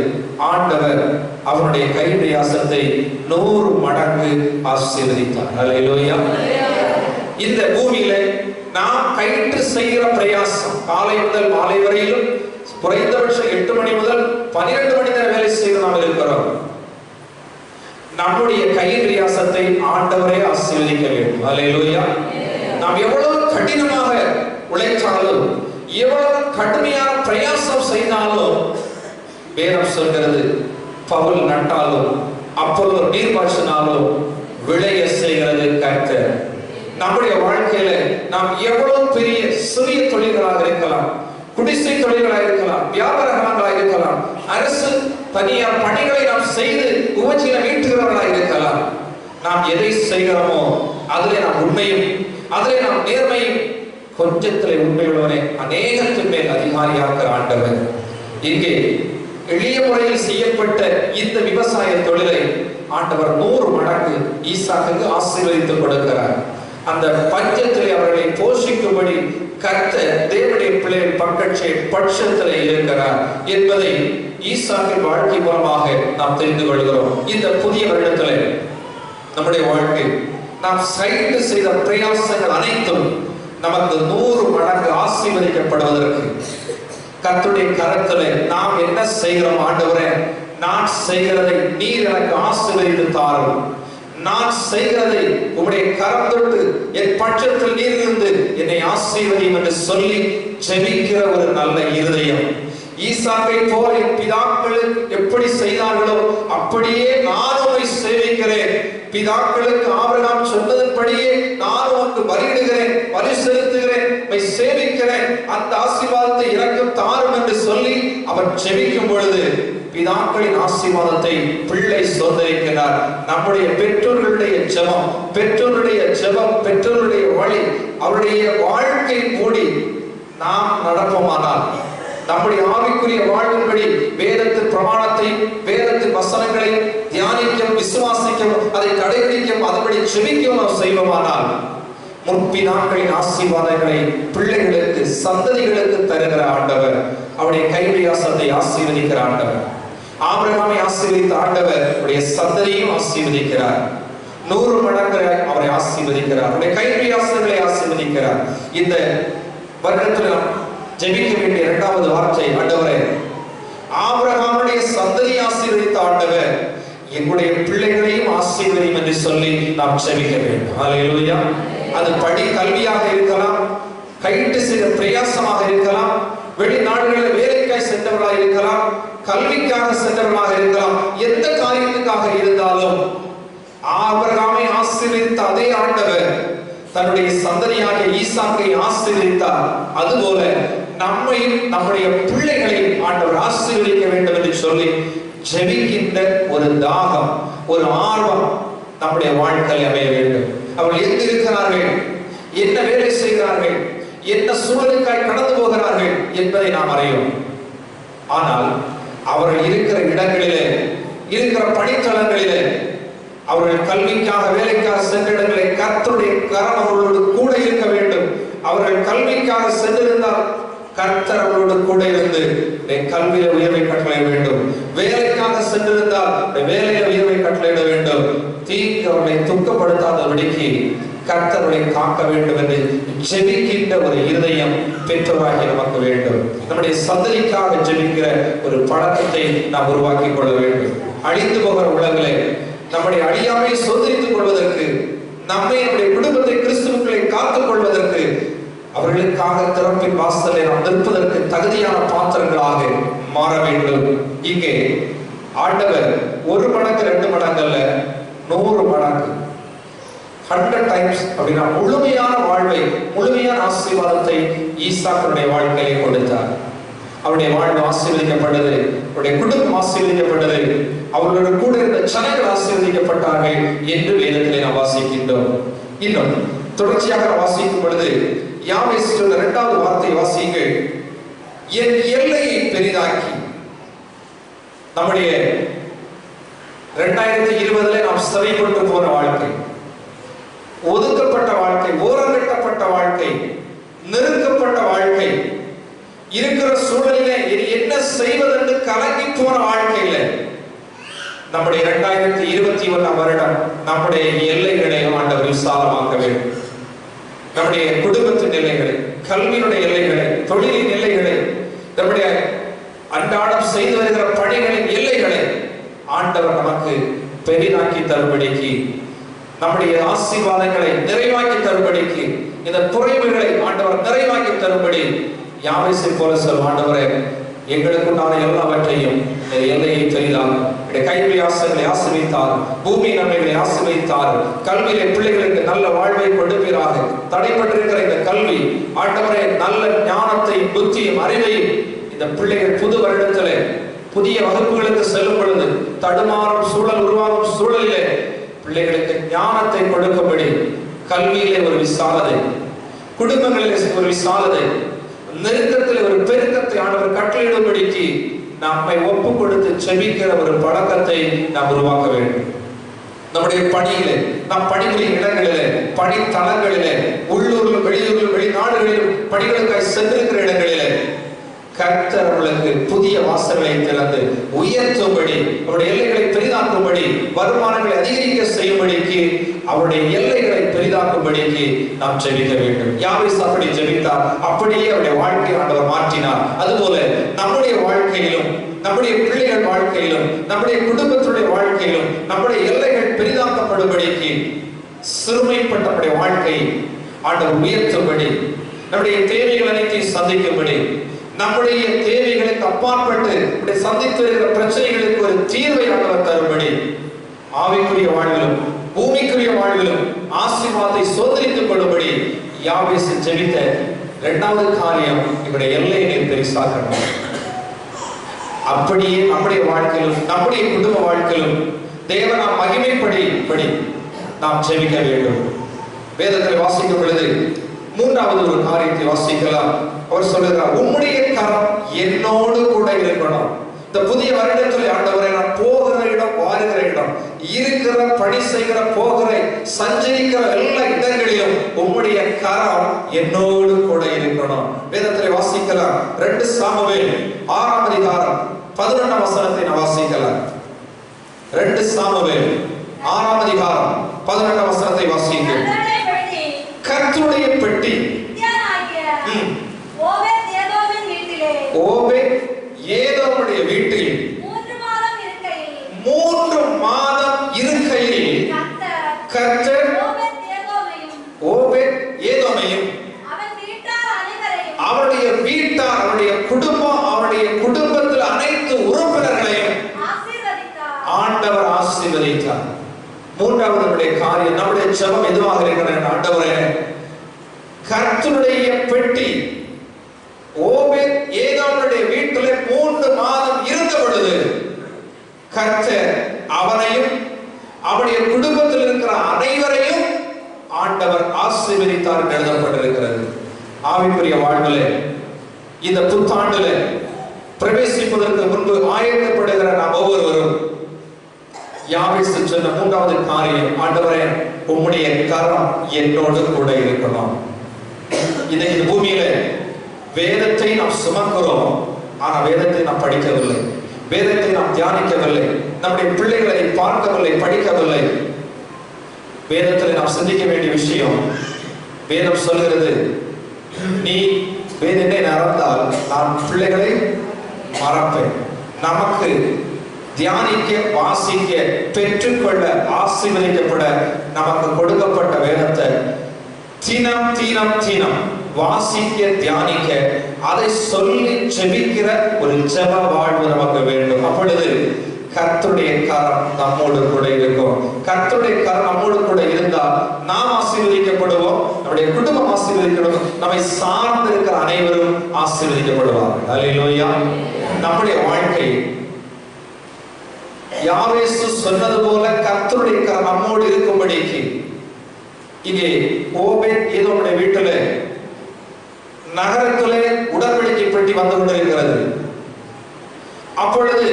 Speaker 1: ஆண்டவர் அவருடைய கை பிரயாசத்தை 100 மடங்கு ஆசீர்வதித்தார். அல்லேலூயா. இந்த பூமியில நாம் கையிட்டு செய்கிற பிரயாசம் காலை முதல் மாலை வரையிலும் குறைந்தபட்சம் 8 மணி முதல் 12 மணி நேரம் வேலை செய்து நாம் இருக்கிறோம். நம்முடைய கை பிரயாசத்தை ஆண்டவரே ஆசீர்வதிக்க வேண்டும். அல்லேலூயா. நாம் எவ்வளவு கடினமாக உழைத்தாலும், எவ்வளவு கடுமையான பிரயாசம் செய்தாலும், வேதம் சொல்கிறது, பவுல் நட்டாலும் அப்பொழுது நீர் பாய்ச்சினாலும் விளைய செய்கிறது கர்த்தர். நம்முடைய வாழ்க்கையில நாம் எவ்வளவு பெரிய சிறிய தொழில்களாக இருக்கலாம், குடிசை தொழில்களாக இருக்கலாம், வியாபாரங்களாக இருக்கலாம், அரசு தனியார் பணிகளை நாம் செய்து உபஜீவனம் ஈட்டுகிறவர்களாக இருக்கலாம். நாம் எதை செய்கிறோமோ அதிலே நாம் உண்மையும், அதிலே நாம் நேர்மையும், கொஞ்சத்திலே உண்மையுள்ளவனே அநேகத்தின் மேல் அதிகாரியாக்கிற ஆண்டவர். இங்கே எளிய முறையில் செய்யப்பட்ட இந்த விவசாய தொழிலை ஆண்டவர் 100 மடங்கு ஈசாக்குக்கு ஆசீர்வதித்து கொடுக்கிறார். அந்த பஞ்சத்திலே அவர்களை போஷிக்கும்படி கர்த்தர் தேவனுடைய பிள்ளைகள் பட்சத்திலே இருக்கிறார் என்பதை ஈசாக்கின் வாழ்க்கை மூலமாக நாம் தெரிந்து கொள்கிறோம். இந்த புதிய வருடத்திலே நம்முடைய வாழ்க்கை நாம் சைடு செய்த பிரயாசங்கள் அனைத்தும் நமக்கு 100 மடங்கு ஆசீர்வதிக்கப்படுவதற்கு கர்த்தருடைய கரத்திலே நாம் என்ன செய்கிறோம்? ஆண்டவரே, நான் செய்கிறதை நீர் எனக்கு ஆசீர்வதித்து தாரும். நான் செய்கிறதை உம்முடைய கரம் தொட்டு என் பட்சத்தில் நீர் இருந்து என்னை ஆசீர்வதியும் என்று சொல்லி ஜெபிக்கிற ஒரு நல்ல இருதயம். ஈசாக்கை போல என் பிதாக்கள் எப்படி செய்தார்களோ அப்படியே நான் உம்மை சேவிக்கிறேன். பிதாக்களுக்கு ஆபிரகாம் சொன்னதன்படியே நான் உனக்கு பலியிடுகிறேன், பலி செலுத்துகிறேன், உம்மை சேவிக்கிறேன், அந்த ஆசீர்வாதத்தை எனக்கும் தாரும் என்று சொல்லி அவர் ஜெபிக்கும் பொழுது பிதாக்களின் ஆசீர்வாதத்தை பிள்ளை சொந்தரிக்கிறார். நம்முடைய பெற்றோர்களுடைய ஜெபம், பெற்றோருடைய வழி, அவருடைய வாழ்க்கை மூடி நாம் நடப்போமானால், நம்முடைய ஆவிக்குரிய வாழ்வின்படி வேதத்தின் பிரமாணத்தை, வேதத்தின் வசனங்களை தியானிக்கும், விசுவாசிக்கும், அதை கடைபிடிக்கும், அதன்படி செபிக்கும் நாம் செய்வோமானால் முற்பிதாக்களின் ஆசீர்வாதங்களை பிள்ளைகளுக்கு, சந்ததிகளுக்கு தருகிற ஆண்டவர். அவருடைய கைப்பிரயாசத்தை ஆசீர்வதிக்கிற ஆண்டவர். ஆபிரகாமை ஆசீர்வதித்த ஆண்டவர் அவருடைய சந்ததியையும் ஆசீர்வதிக்கிறார். 100 மடங்கு அவரை ஆசீர்வதிக்கிறார். அவருடைய கைப்பிரயாசங்களை ஆசீர்வதிக்கிறார். இந்த வருடத்தில் நாம் ஜெபிக்க வேண்டிய 2வது வார்த்தை, ஆண்டவரே, ஆபிரகாமுடைய சந்ததியை ஆசீர்வதித்த ஆண்டவர் எங்களுடைய பிள்ளைகளையும் ஆசீர்வதியும் என்று சொல்லி நாம் ஜெபிக்க வேண்டும். அல்லேலூயா. அது கல்வியாக இருக்கலாம், கையிட்டு செய்த பிரயாசமாக இருக்கலாம், வெளிநாடுகளில் வேலைக்காய் சென்றவர்களாக இருக்கலாம், கல்விக்காக சென்றவர்களாக இருக்கலாம், எந்த காரியத்துக்காக இருந்தாலும் ஆபிரகாமை ஆசீர்வதித்த அதே ஆண்டவர் தன்னுடைய சந்ததியாகிய ஈசாக்கை ஆசீர்வதித்தார். அதுபோல நம்மையும் நம்முடைய பிள்ளைகளையும் ஆண்டவர் ஆசீர்வதிக்க வேண்டும் என்று சொல்லி ஜெபிக்கின்ற ஒரு தாகம், ஒரு ஆர்வம் நம்முடைய வாழ்க்கையில் அமைய வேண்டும். அவர்கள் எங்கு இருக்கிறார்கள், என்ன வேலை செய்கிறார்கள், என்ன சூழலுக்காய் கடந்து போகிறார்கள் என்பதை நாம் அறியோம். ஆனால் அவர்கள் இருக்கிற இடங்களிலே, இருக்கிற பணித்தளங்களிலே, அவர்கள் கல்விக்காக, வேலைக்காக சென்ற இடங்களை கர்த்தருடைய கரம் அவர்களோடு கூட இருக்க வேண்டும். அவர்கள் கல்விக்காக சென்றிருந்தால் கர்த்தர் அவர்களோடு கூட இருந்து கல்வியில உயர்வை கட்டளையிட வேண்டும். வேலைக்காக சென்றிருந்தால் வேலையில உயர்வை கட்டளையிட வேண்டும். அவர்களை துக்கப்படுத்தாதபடிக்கு கர்த்தர்களை காக்க வேண்டும் என்று ஜெபிக்கின்ற ஒரு இருதயம் பெற்றோராகி நமக்கு வேண்டும். நம்முடைய சந்ததிக்காக ஜெபிக்கிற ஒரு பழக்கத்தை நாம் உருவாக்கி கொள்ள வேண்டும். அழிந்து போகிற உலகிலே நம்முடைய அழியாமை சோதரித்துக் கொள்வதற்கு, நம்மை நம்முடைய குடும்பத்தை கிறிஸ்துவுக்களை காத்துக் கொள்வதற்கு, அவர்களுக்காக திறப்பின் வாசலை நாம் நிற்பதற்கு தகுதியான பாத்திரங்களாக மாற வேண்டும். இங்கே ஆண்டவர் 1 மடங்கு 2 மடங்கு அல்ல, 100 மடங்கு 100 டைம்ஸ் அப்படின்னா முழுமையான வாழ்வை, முழுமையான ஆசீர்வாதத்தை ஈசாக்குடைய வாழ்க்கையை கொடுத்தார். அவருடைய வாழ்வு ஆசீர்வதிக்கப்பட்டது, அவருடைய குடும்பம் ஆசீர்வதிக்கப்பட்டது, அவர்களோட கூட இருந்த ஜனங்கள் ஆசீர்வதிக்கப்பட்டார்கள் என்று வேதத்திலே நாம் வாசிக்கின்றோம். இன்னும் தொடர்ச்சியாக வாசிக்கும் பொழுது யாவேஸ் சொன்ன 2வது வார்த்தை வாசியுங்கள். என் எல்லையை பெரிதாக்கி. நம்முடைய 2020 நாம் சிறை கொண்டு போன வாழ்க்கை, ஒதுக்கப்பட்ட வாழ்க்கை, ஓரங்கட்டப்பட்ட வாழ்க்கை, நெருக்கப்பட்ட வாழ்க்கை, இருக்கிற சூழலிலே என்ன செய்வதென்று கலங்கி போன வாழ்க்கையில நம்முடைய 2021 வருடம் நம்முடைய எல்லைகளை ஆண்டவர் விசாலமாக்க வேண்டும். நம்முடைய குடும்பத்தின் எல்லைகளை, கல்வியினுடைய எல்லைகளை, தொழிலின் எல்லைகளை, நம்முடைய அன்றாடம் செய்து வருகிற பணிகளின் எல்லைகளை ஆண்டவர் நமக்கு பெரிதாக்கி தரும்படிக்கு, நம்முடைய ஆசீர்வாதங்களை நிறைவாக்கி தரும்படிக்கு, இந்த குறைவுகளை ஆண்டவர் நிறைவாக்கி தரும்படி யாவேசை போல சொல், ஆண்டவரே எங்களுக்குண்டான எல்லாவற்றையும் எல்லையை பெரிதார், கைவினை ஆசைகளை ஆசீர்வதித்தார், பூமி நன்மைகளை ஆசீர்வதித்தார், கல்வியிலே பிள்ளைகளுக்கு நல்ல வாழ்வை கொடுப்பீராக. தடைப்பட்டிருக்கிற இந்த கல்வி ஆண்டவரே நல்ல ஞானத்தை, புத்தியும், அறிவையும் இந்த பிள்ளைகள் புது வருடத்திலே புதிய வகுப்புகளுக்கு செல்லும் பொழுது தடுமாறும் சூழல் உருவாகும் சூழலிலே பிள்ளைகளுக்கு ஞானத்தை கொடுக்கும்படி கல்வியிலே ஒரு விசாலதை, குடும்பங்களிலே ஒரு விசாலதை, நெருக்கத்தில் ஒரு பெருக்கத்தை ஆண்டவர் கட்டளையிடும்படிக்கு நம்மை ஒப்பு கொடுத்து செபிக்கிற ஒரு பழக்கத்தை நாம் உருவாக்க வேண்டும். நம்முடைய பணியிலே, நம் பணிபுரியும் இடங்களிலே, பணி தளங்களிலே, உள்ளூரிலும் வெளியூரிலும் வெளிநாடுகளிலும் பணிகளுக்காய் சென்றிருக்கிற இடங்களிலே கர்த்தர் அவர்களுக்கு புதிய வாசல்களை திறந்து உயர்த்தும்படி, அவருடைய எல்லைகளை பெரிதாக்கும்படி, வருமானங்களை அதிகரிக்க செய்யும்படிக்கு, அவருடைய எல்லைகளை பெரிதாக்கும்படிக்கு நாம் ஜெபிக்க வேண்டும். யாவேஸ் அப்படி ஜெபித்தார், அப்படியே அவருடைய வாழ்க்கையை ஆண்டவர் மாற்றினார். அதுபோல நம்முடைய வாழ்க்கையிலும், நம்முடைய பிள்ளைகள் வாழ்க்கையிலும், நம்முடைய குடும்பத்துடைய வாழ்க்கையிலும் நம்முடைய எல்லைகள் பெரிதாக்கப்படும்படிக்கு, சிறுமைப்பட்ட நம்முடைய வாழ்க்கையை ஆண்டவர் உயர்த்தும்படி, நம்முடைய தேவைகள் அனைத்தையும் சந்திக்கும்படி, நம்முடைய தேவைகளுக்கு அப்பாற்பட்டு சந்தித்து வருகிற பிரச்சனைகளுக்கு ஒரு தீர்வை ஆண்டவர் தரும்படி, ஆவிக்குரிய வாழ்விலும் பூமிக்குரிய வாழ்விலும் ஆசீர்வாதத்தை சோதரித்துக் கொள்ளும்படி யாவேஸ் ஜெபித்த 2வது காரியம் இவருடைய எல்லையை பெரிசாக்கணும். அப்படியே நம்முடைய வாழ்க்கையிலும், நம்முடைய குடும்ப வாழ்க்கையிலும் தேவன் நாம் மகிமைப்படி நாம் ஜெபிக்க வேண்டும். வேதத்தில் வாசிக்கும் பொழுது 3வது ஒரு காரியத்தை வாசிக்கலாம். அவர் சொல்லுகிறார், உம்முடைய கரம் என்னோடு கூட இருக்கணும். இந்த புதிய வருடத்தில் ஆண்டவரை நான் போகிற இடம், வாருகிற இடம், இருக்கிற பணி செய்கிற, போகிற, சஞ்சரிக்கிற எல்லா இடங்களிலும் உம்முடைய கரம் என்னோடு கூட இருக்கணும். வேதத்தில் வாசிக்கலாம். 2 சாமுவேல் 6ஆம் அதிகாரம் 11ஆம் வசனத்தை நான் வாசிக்கலாம். 2 சாமுவேல் 6ஆம் அதிகாரம் 11ஆம் வசனத்தை வாசியுங்கள். கர்த்தருடைய பெட்டி ஓபேத் ஏதோமுடைய வீட்டில் 3 மாதம் இருக்கையில் கர்த்தர் ஓபேத் ஏதோமையும் அவருடைய வீட்டார், அவருடைய குடும்பம், அவருடைய குடும்பத்தில் அனைத்து உறுப்பினர்களையும் ஆண்டவர் ஆசீர்வதித்தார். 3வது காரியம், நம்முடைய ஜெபம் எதுவாக இருக்கிறது? ஆண்டவரே கர்த்தருடைய பெட்டி ஓபேத் ஏதோமுடைய வீட்டிலே 3 மாதம் இருந்த பொழுது கர்த்தர் அவனையும் அவருடைய குடும்பத்தில் இருக்கிற அனைவரையும் ஆண்டவர் ஆசீர்வதித்தார் என்று எழுதப்பட்டிருக்கிறது. ஆவிக்குரிய வாழ்விலே இந்த புத்தாண்டிலே பிரவேசிப்பதற்கு முன்பு ஆயத்தப்படுகிற நாம் ஒவ்வொருவரும் யாவேஸ் சொன்ன 3வது காரியம், ஆண்டவரே உம்முடைய கரம் என்னோடு கூட இருக்கணும். இந்த பூமியில வேதத்தை நாம் சுமக்கிறோம், ஆனா வேதத்தை நாம் படிக்கவில்லை, வேதத்தை நாம் தியானிக்கவில்லை, நம்முடைய பிள்ளைகளை பார்க்கவில்லை, படிக்கவில்லை. வேதத்தில் நாம் சிந்திக்க வேண்டிய விஷயம், வேதம் சொல்கிறது, நீ வேதனை மறந்தால் நான் பிள்ளைகளை மறப்பேன். நமக்கு தியானிக்க, வாசிக்க, பெற்றுக்கொள்ள, ஆசீர்வதிக்கப்பட நமக்கு கொடுக்கப்பட்ட வேதத்தை தினம் தினம் தினம் வாசிக்க, தியானிக்க, அதை சொல்லி ஜெபிக்கிற ஒரு ஜெப வாழ்வு நமக்கு வேண்டும். அப்பொழுது கர்த்தருடைய கரம் நம்மோடு கூட இருக்கும். கர்த்தருடைய கரம் நம்மோடு கூட இருந்தால் நாம் ஆசீர்வதிக்கப்படுவோம், நம்முடைய குடும்பம் ஆசீர்வதிக்கணும், நம்மை சார்ந்து இருக்கிற அனைவரும் ஆசீர்வதிக்கப்படுவார்கள். அல்லேலூயா. நம்முடைய வாழ்க்கை யாவேசு சொன்னது போல கர்த்தருடைய கரம் நம்மோடு இருக்கும்படிக்கு இங்கே ஓபேத் ஏதோமுடைய வீட்டில் நகரத்திலே உடன்படிக்கை பெட்டி வந்து கொண்டிருக்கிறது. அப்பொழுது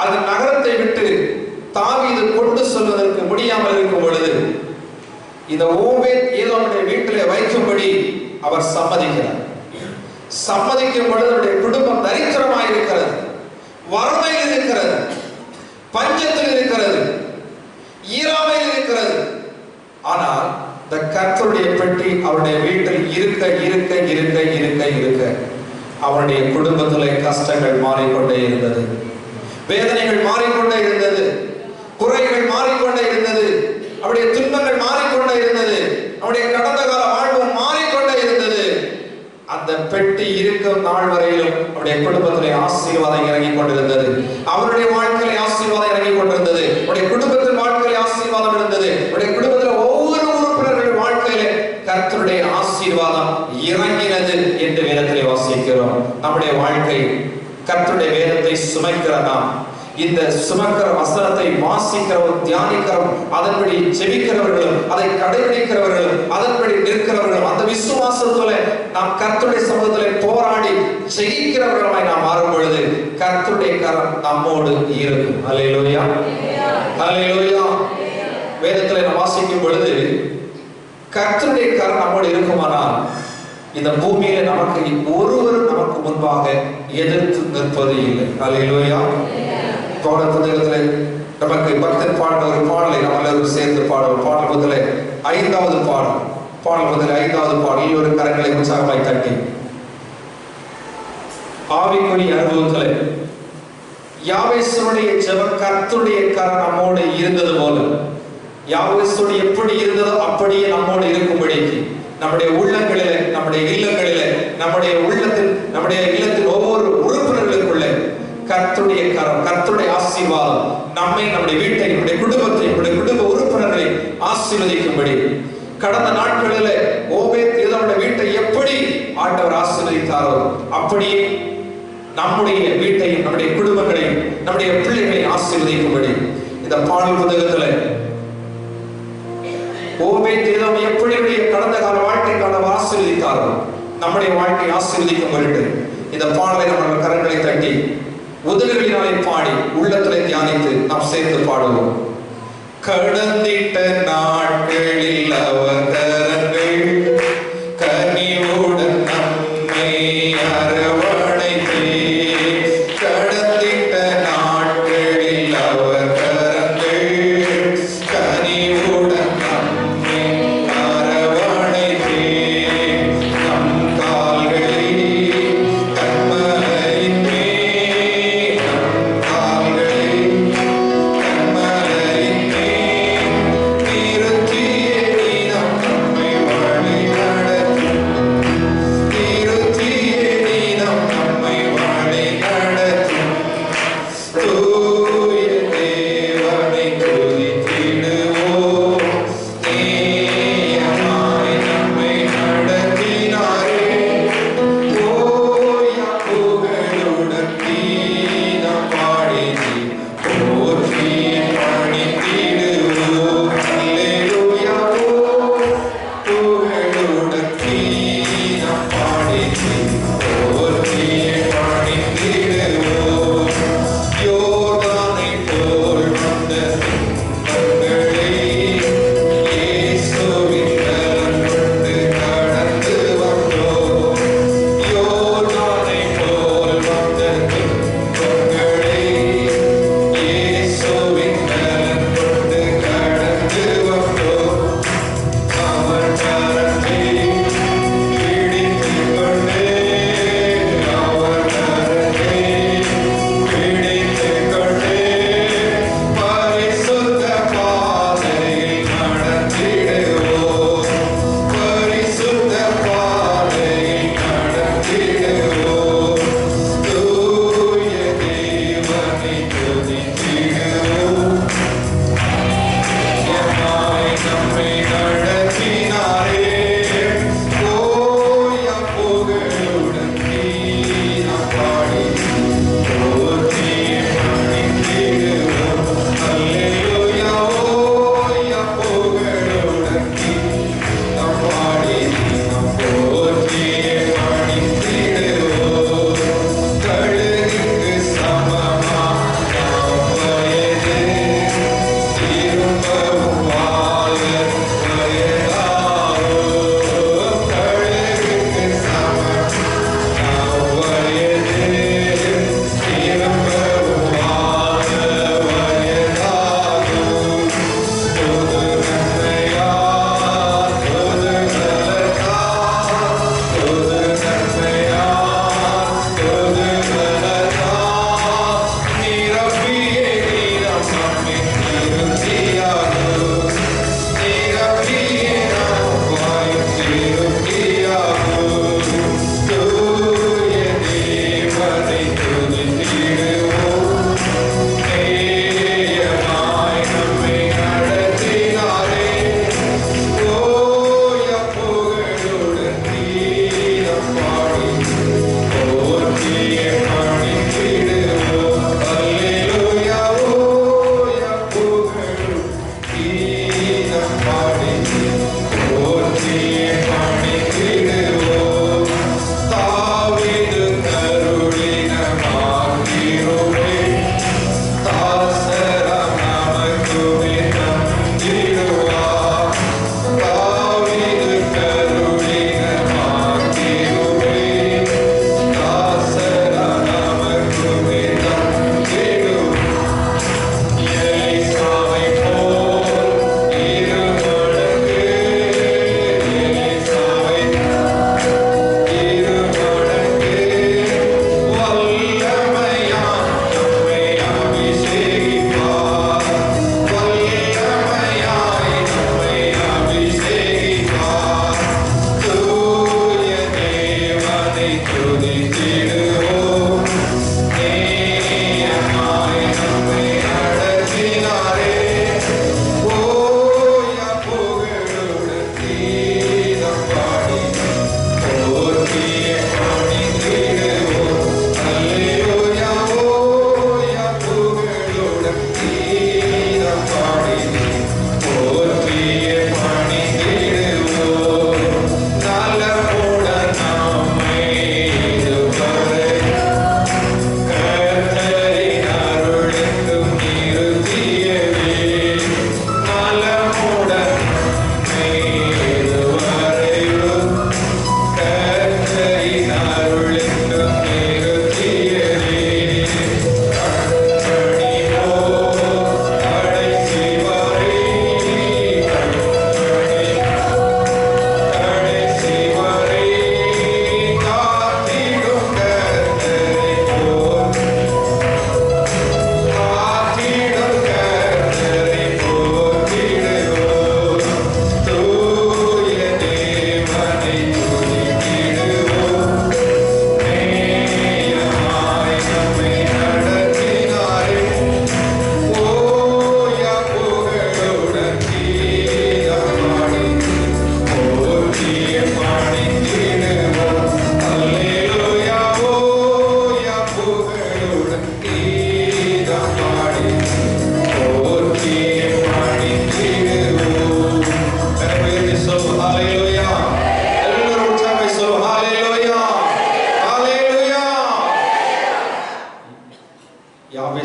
Speaker 1: அது நகரத்தை விட்டு தாவீது கொண்டு செல்வதற்கு முடியாமல் இருக்கும் பொழுது இந்த ஓபேத் ஏதோமுடைய வீட்டிலே வைக்கும்படி அவர் சம்மதிக்கிறார். சம்மதிக்கும் பொழுது அவருடைய குடும்பம் தரித்திரமாக இருக்கிறது, வறுமையில் இருக்கிறது, பஞ்சத்தில் இருக்கிறது, ஈராமையில் இருக்கிறது. ஆனால் இந்த கர்த்தருடைய பெட்டி அவருடைய வீட்டில் இருக்க இருக்க இருக்க இருக்க இருக்க அவருடைய குடும்பத்திலே கஷ்டங்கள் மாறிக்கொண்டே இருந்தது, வேதனைகள் மாறிக்கொண்டே இருந்தது, குறைகள் மாறிக்கொண்டே இருந்தது, அவருடைய துன்பங்கள் மாறிக்கொண்டே இருந்தது, அவருடைய கடந்த கால வாழ்வு மாறிக்கொண்டே இருந்தது. அந்த பெட்டி இருக்கும் நாள் வரையிலும் அவருடைய குடும்பத்திலே ஆசீர்வாதம் இறங்கிக் கொண்டிருந்தது, அவருடைய வாழ்க்கையிலே ஆசீர்வாதம் இறங்கிக் கொண்டிருந்தது, அவருடைய குடும்பத்தின் வாழ்க்கையிலே ஆசீர்வாதம் இருந்தது, அவருடைய குடும்பத்தில் ஒவ்வொரு உறுப்பினர்கள் வாழ்க்கையிலே கர்த்தருடைய ஆசீர்வாதம் இறங்கினது என்று வேதத்திலே வாசிக்கிறோம். நம்முடைய வாழ்க்கை கர்த்தருடைய வேதத்தை சுமைக்கிற நாம், இந்த சுமக்கிற வசனத்தை வாசிக்கிறவரும் தியானிக்கிறவரும் அதன்படி ஜெபிக்கிறவர்களும் அதை கடைபிடிக்கிறவர்களும் அதன்படி நிற்கிறவர்களும் அந்த விசுவாசத்துல நாம் கர்த்தருடைய சமூகத்திலே போராடி ஜெயிக்கிறவர்களாய் நாம் மாறும் பொழுது கர்த்தருடைய கரம் நம்மோடு இருக்கும். அல்லேலூயா, அல்லேலூயா. வேதத்திலே நாம் வாசிக்கும் பொழுது கர்த்தருடைய கரம் நம்மோடு இருக்குமானால் இந்த பூமியில நமக்கு ஒருவரும் நமக்கு முன்பாக எதிர்த்து நிற்பது இல்லை. அல்லேலூயா. பாடல் புத்தகத்தில் நமக்கு பக்தன் பாடின ஒரு பாடலை நம்ம எல்லாரும் சேர்ந்து பாடுவோம். பாடல் புத்தகத்தில் 5வது பாடல், பாடல் புத்தகத்தில் 5வது பாடல் ஒரு கரங்களை உற்சாகமாய் தட்டி ஆவிக்குரிய அனுபவத்தில் யாவேசுடைய ஜெபம் கர்த்தருடைய கரம் நம்மோடு இருந்தது போல யாவேசுடைய எப்படி இருந்ததோ அப்படியே நம்மோடு இருக்கும்படிக்கு நம்முடைய உள்ளங்களிலே, நம்முடைய இல்லங்களிலே, நம்முடைய இல்லத்தின் ஒவ்வொரு உறுப்பினர்களுக்குள்ளே கர்த்தருடைய கரம், கர்த்தருடைய ஆசீர்வாதம் நம்மை, நம்முடைய வீட்டை, நம்முடைய குடும்பத்தை, நம்முடைய குடும்ப உறுப்பினர்களை ஆசீர்வதிக்கும்படி கடந்த நாட்களிலே ஓபேத் ஏதோமுடைய வீட்டை எப்படி ஆண்டவர் ஆசீர்வதித்தாரோ அப்படியே நம்முடைய வீட்டையும், நம்முடைய குடும்பங்களையும், நம்முடைய பிள்ளைகளை ஆசீர்வதிக்கும்படி இந்த பாடல் புத்தகத்தில் ஓபேத் ஏதோம் எப்படி கடந்த கால வாழ்க்கைக்கான ஆசீர்வதித்தாரோ நம்முடைய வாழ்க்கையை ஆசீர்வதிக்கும் பொருட்டு இந்த பாடலை நம்ம கரங்களை தட்டி உதடுகளினாலே பாடி உள்ளத்திலே தியானித்து நாம் சேர்ந்து பாடுவோம். கடந்திட்ட நாட்களில் அவர் கரங்கள் கனிவுடன் நம்மை அரவணைத்தே. கடந்திட்ட நாட்களில் அவர் கரங்கள் கனிவுடன் நம்மை அரவணைத்தே. நம் கால்களை கண்மலையின் மேல், நம் கால்களை கண்மலையின் மேல் நிறுத்தியே, நம் நம்மை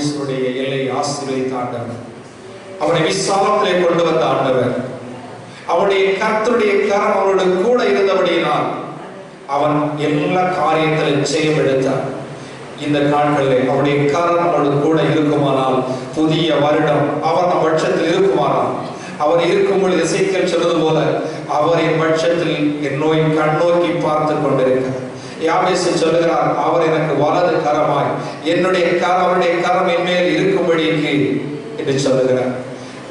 Speaker 1: ஆபேசுடைய எல்லை ஆசீர்வதித்த ஆண்டவர், அவனை விசாலத்திலே கொண்டு வந்த ஆண்டவர், அவனுடைய கர்த்தருடைய கரம் அவனோடு கூட இருந்தபடியினால் அவன் எல்லா காரியத்திலும் ஜெயம் எடுத்தான். இந்த நாட்களில் அவருடைய கரம் அவனோடு கூட இருக்குமானால், புதிய வருடம் அவர் நம் பட்சத்தில் இருக்குமானால், அவர் இருக்கும் பொழுது எசேக்கியேல் சொன்னது போல அவரின் பட்சத்தில் என் நோய் கண்ணோக்கி பார்த்து கொண்டிருக்கிறார். யாபேசு சொல்லுகிறார், அவர் எனக்கு வலது கரமாய், என்னுடைய அவருடைய கரம் என் மேல் இருக்கும்படிக்கு என்று சொல்லுகிறார்.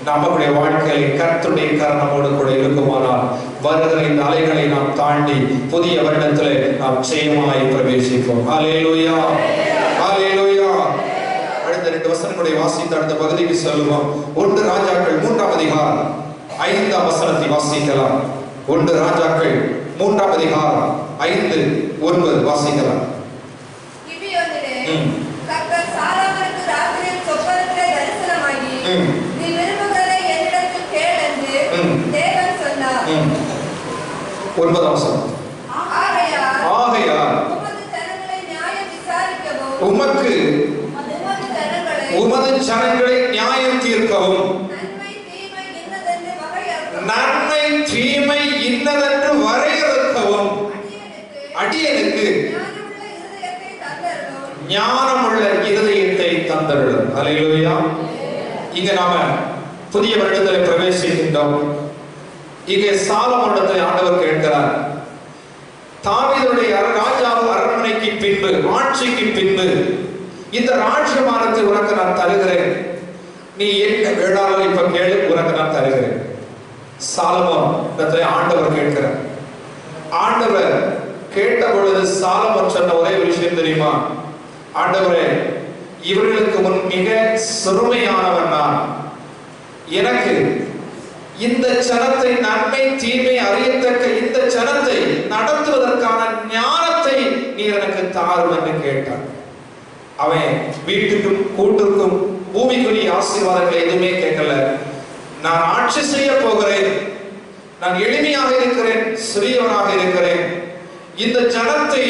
Speaker 1: நம்முடைய வாழ்க்கையில் கர்த்தருடைய கரம் நம்மோடு கூட இருக்குமானால் வருகிற இந்த அலைகளை நாம் தாண்டி புதிய வருடத்திலே நாம் ஜெயமாய் பிரவேசிப்போம். ஹல்லேலூயா, ஹல்லேலூயா. அடுத்த 2 வசனங்களை வாசித்து அடுத்த பகுதிக்கு செல்வோம். 1 ராஜாக்கள் 3ஆம் அதிகாரம் 5ஆம் வசனத்தை வாசிக்கலாம். 1 ராஜாக்கள் 3ஆம் அதிகாரம் 5, 9 வாசிக்கலாம்.
Speaker 2: கர்த்தர் சாலொமோனுக்கு ராத்திரியில் சொப்பனத்திலே தரிசனமாகி, நீ விரும்புகிறதை என்னிடத்தில் கேள் என்று தேவன் சொன்னார்.
Speaker 1: 9ஆம் வசனம். ஆகையால்
Speaker 2: உமது ஜனங்களை நியாயம் விசாரிக்கவும்,
Speaker 1: உமது ஜனங்களை நியாயம் தீர்க்கவும், நன்மை தீமை இன்னதென்று வரையறுக்கவும் அடியனுக்கு ஞானமுள்ள இருதயத்தை தந்தருளும். ஹல்லேலூயா. இங்க நாம புதிய வருடத்தில் பிரவேசிக்கின்றோம். இங்கே சாலமோனிடத்தில் ஆண்டவர் கேட்கிறார், தாவீதுடைய ராஜாவு அரண்மனைக்கு பின்பு, ஆட்சிக்கு பின்பு இந்த ராஜ்யமானத்தை உனக்கு நான் தருகிறேன், நீ என்ன வேணாலும் இப்ப கேளு, உனக்கு நான் தருகிறேன். சாலமோன் ஆண்டவர் கேட்கிறார். ஆண்டவர் கேட்ட பொழுது சாலமோன் சொன்ன ஒரே விஷயம் தெரியுமா? ஆண்டவரே, இவர்களுக்கு முன் மிக சிறுமையானவன் நான், எனக்கு இந்த ஜனத்தை நன்மை தீமை அறியத்தக்க இந்த ஜனத்தை நடத்துவதற்கான ஞானத்தை நீர் எனக்கு தாரும் என்று கேட்டான். அவன் வீட்டுக்கும் கூட்டுக்கும் பூமிக்குரிய ஆசீர்வாதங்களை எதுவுமே கேட்கல. நான் ஆட்சி செய்ய போகிறேன், நான் எளிமையாக இருக்கிறேன், சிறியவனாக இருக்கிறேன், இந்த ஜனத்தை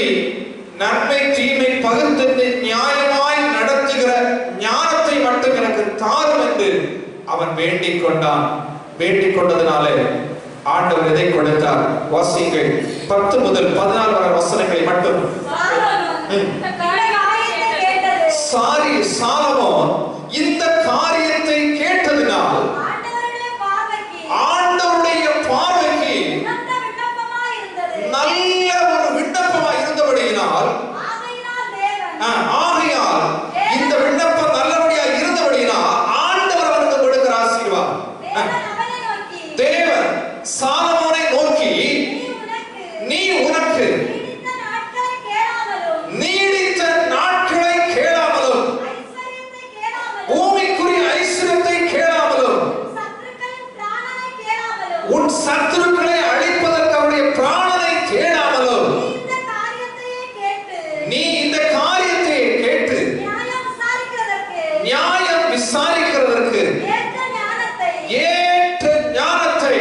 Speaker 1: நன்மை தீமை பகுத்தறிந்து நியாயமாய் நடத்துகிற ஞானத்தை மட்டும் எனக்கு தாரும் என்று அவன் வேண்டிக் கொண்டான். வேண்டிக் கொண்டதினாலே ஆண்டவர் எதை கொடுத்தார்? வாசிங்கள் 10 முதல் 14 வரை வசனங்களை மட்டும். சாலமோன் இந்த காரியத்தை கேட்டதினால் ஆண்டவருடைய பார்வைக்கு நல்ல ஒரு விண்ணப்பமாய் இருந்தபடியினால், ஆகையால் இந்த விண்ணப்பம் நல்லபடியாக இருந்தபடியினால் ஆண்டவர் அவனுக்கு கொடுக்கிற ஆசீர்வாதம். தேவன் சாலமோனை நோக்கி, நீ உனக்கு நீடித்த நாட்களை கேளாமலும் பூமிக்குரிய ஐஸ்வரியத்தை கேளாமலும் உன் சத்துருக்களை அழிப்பதற்கு அவருடைய பிராணனை தேடாமலும் நீ இந்த காரியத்தை கேட்டு நியாயம் விசாரிக்கிறதற்கு ஏற்ற ஞானத்தை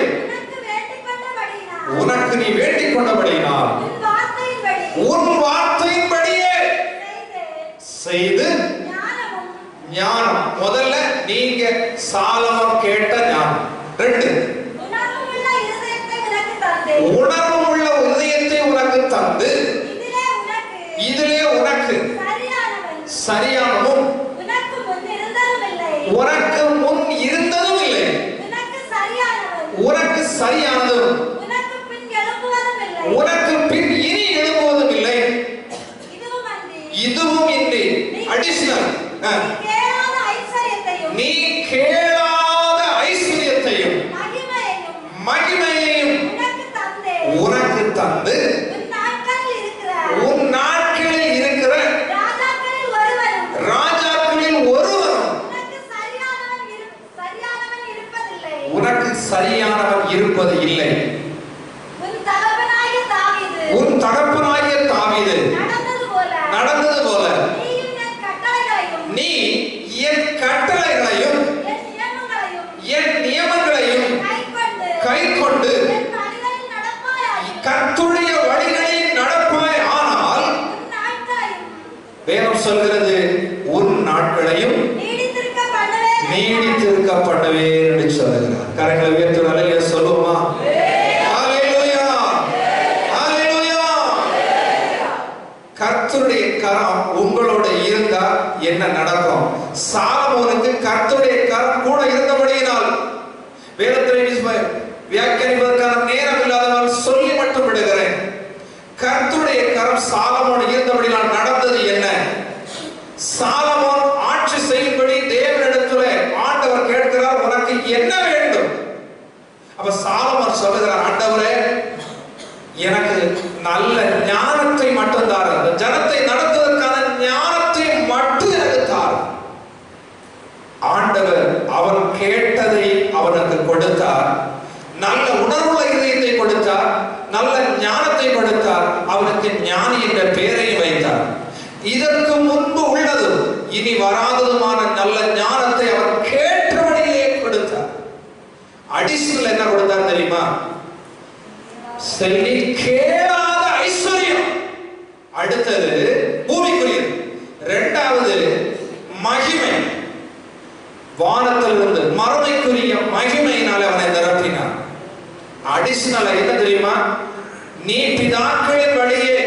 Speaker 1: உனக்கு நீ வேண்டிக் கொண்டபடியினால் உன் வார்த்தையின்படியே செய்து ஞானம். முதல்ல நீங்க சாலமோன் கேட்ட ஞானம். 2, உணர்வு உள்ள இதயத்தை உனக்கு தந்து இதிலே உனக்கு சரியானதும் உனக்கு முன் இருந்ததும் இல்லை, உனக்கு சரியானதும் உனக்கு பின் இனி எழுப்புவதும் இல்லை, இதுவும் இல்லை. அடிஷனல், நீ கேளாத ஐஸ்வரியத்தையும் மகிமையையும் உனக்கு தந்து உன் நாட்களில் இருக்கிற ராஜாக்களில் ஒருவரும் உனக்கு சரியானவன் இருப்பது இல்லை. உன் தகப்பனாகிய தாவீது நடந்தது போல நீ என் கட்டளைகளையும் என் நியமங்களையும் கைக்கொண்டு கர்த்தருடைய வழிகளில் நடப்பாய். ஆனால் வேதம் சொல்கிறது, உன் நாட்களையும் நீடித்திருக்க பண்ணுவேன் என்று சொல்லுகிறார். கரங்களை உயர்த்தி நல்ல சொல்லுவோமா? ஹல்லேலூயா, ஹல்லேலூயா. கர்த்தருடைய கரம் உங்களோட இருந்தா என்ன நடக்கும்? சாலமோனுக்கு கர்த்தருடைய கரம் கூட இருந்தபடியினால் வேதத்தை வியாக்கியானிப்பதற்கான நேரம் இல்லாதவர்கள் சொல்லி மட்டும் விடுகிறேன். கர்த்தருடைய கரம் சாலமோன் இருந்தபடியினால் நடந்தது என்ன? சாலமோன் ஆட்சி செய்யும்படி தேவனிடத்திலே ஆண்டவர் கேட்கிறார், உனக்கு என்ன வேண்டும்? அப்ப சாலமோன் சொல்லுகிறார், ஆண்டவரே எனக்கு நல்ல ஞானத்தை மட்டும் தார், ஜனத்தை நடத்துவதற்கான ஞானத்தை மட்டும் எனக்கு தார். ஆண்டவர் அவன் கேட்டதை அவனுக்கு கொடுத்தார். நல்ல உணர்வுள்ள இதயத்தை கொடுத்தார், நல்ல ஞானத்தை கொடுத்தார். அவனுக்கு ஞானி என்ற பெயரை வைத்தார். இதற்கு முன்பு உள்ளது இனி வராததுமான நல்ல ஞானத்தை அவர் கேட்டபடியே கொடுத்தார். அடிஷனல் என்ன கொடுத்தார் தெரியுமா? சொல்லி கேளாத ஐஸ்வர்யம். அடுத்தது பூமிக்குரியது. இரண்டாவது மகிமை, வானத்திலிருந்து மறுமைக்குரிய மகிமையினால் அவனை நிரப்பினார். அடிஷனல் என்ன தெரியுமா? நீ பிதாக்களின் வழியே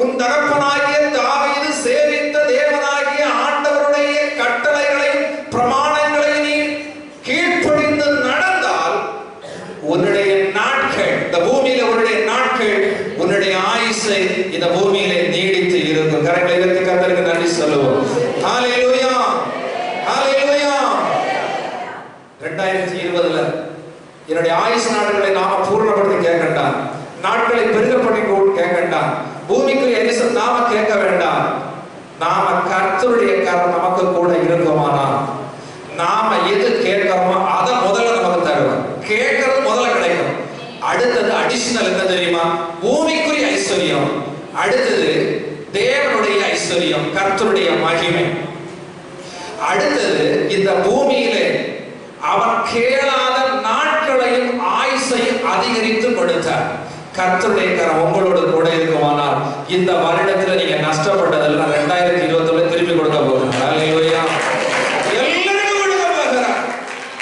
Speaker 1: உன் தகப்பனாகிய தாவீது சேவித்த தேவனாகிய ஆண்டவருடைய கட்டளைகளையும் பிரமாணங்களையும் நீ கீழ்ப்படிந்து நடந்தால் உன்னுடைய நாட்கள், இந்த பூமியில உன்னுடைய நாட்கள், உன்னுடைய ஆயுசை இந்த பூமியிலே நீடித்து இருக்கும். கரங்களை உயர்த்தி கர்த்தருக்கு நன்றி சொல்லுவோம். ஹல்லேலூயா, ஹல்லேலூயா. 2020ல என்னுடைய ஆயுசு நாட்களை நாம பூர்ணப்படுத்தி கேட்கண்டாம், நாட்களை பெருக பண்ணி கேட்கண்டாம், பூமிக்கு எரிசல் நாம கேட்க வேண்டாம். நாம கர்த்தருடைய கரம் நமக்கு கூட இருக்குமானா நாம எது கேட்கிறோமோ அதை முதல்ல நமக்கு தருவோம். கேட்கறது முதல்ல கிடைக்கும். அடுத்தது அடிஷனல் என்ன தெரியுமா? பூமிக்குரிய ஐஸ்வர்யம். அடுத்தது தேவனுடைய ஐஸ்வர்யம், கர்த்தருடைய மகிமை. அடுத்தது இந்த பூமியிலே அவன் கேளாத நாட்களையும் ஆயுசையும் அதிகரித்து கொடுத்தார். கர்த்தருடைய கரம் உங்களோடு கூட இருக்குமானால் இந்த வருடத்துல நீங்க நஷ்டப்பட்டதெல்லாம் 2021 திருப்பி கொடுக்க போகிறார். ஹல்லேலூயா. எல்லாருக்கும் கொடுக்க போகிறார்.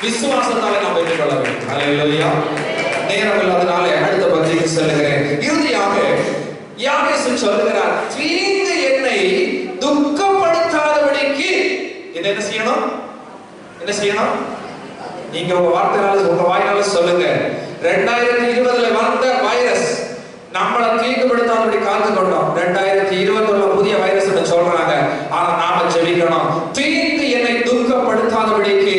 Speaker 1: விசுவாசத்தாலே நாம் பெற்றுக் கொள்ள வேண்டும். ஹல்லேலூயா. நேரம் இல்லாதனால அடுத்த பகுதிக்கு செல்கிறேன். இறுதியாக யாபேசு சொல்லுகிறார், தீங்கு என்னை துக்கப்படுத்தாதபடிக்கு என்ன செய்யணும்? என்ன செய்யணும்? நீங்க உங்க வார்த்தையால உங்க வாயினால சொல்லுங்க. 2020ல வந்த வைரஸ் நம்மளை தீங்குபடுத்தாதபடி காத்து கொண்டோம். 2021 புதிய வைரஸ் சொல்றாங்க. ஆனா நாம ஜெபிக்கணும், தீங்கு என்னை துக்கப்படுத்தாதபடிக்கு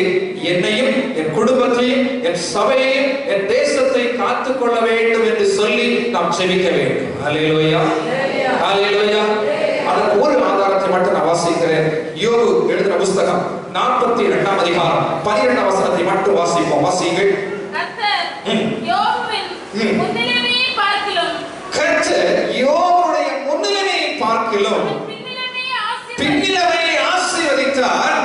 Speaker 1: என்னையும் என் குடும்பத்தையும் என் சபையையும் என் தேசத்தை காத்துக் கொள்ள வேண்டும் என்று சொல்லி நாம் ஜெபிக்க வேண்டும். ஹல்லேலூயா, ஹல்லேலூயா. அதற்கு ஒரு ஆதாரத்தை மட்டும் நான் வாசிக்கிறேன். யோபு எழுதின புஸ்தகம் 42ஆம் அதிகாரம் 12ஆம் வசனத்தை மட்டும் வாசிப்போம். வாசியுங்கள். கர்த்தர் யோபுடைய முன்னிலைமையை பார்க்கிலும் பின்னிலைமையை ஆசீர்வதித்தார்.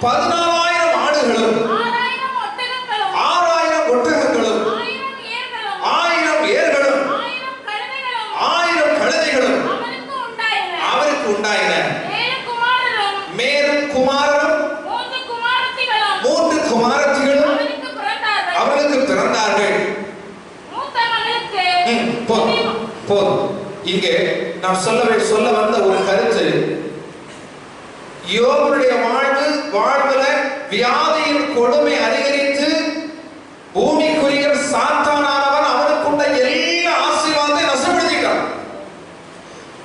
Speaker 1: 14,000 ஆடுகளும் 6,000 ஒட்டகங்களும் 1,000 ஏர்களும் 1,000 கழுதைகளும் அவருக்கு உண்டாயின. மேலும் குமாரரும் 3 குமாரத்திகளும் அவனுக்கு பிறந்தார்கள். போதும். இங்கே நாம் சொல்ல வந்த ஒரு கருத்து, யோபுடைய வாழ்வுல வியாதியின் கொடுமை அதிகரித்து பூமிக்குரிய சாத்தானானவன் அவனுக்குள்ள எல்லா ஆசீர்வாதத்தையும் நஷ்டப்படுத்திட்டான்.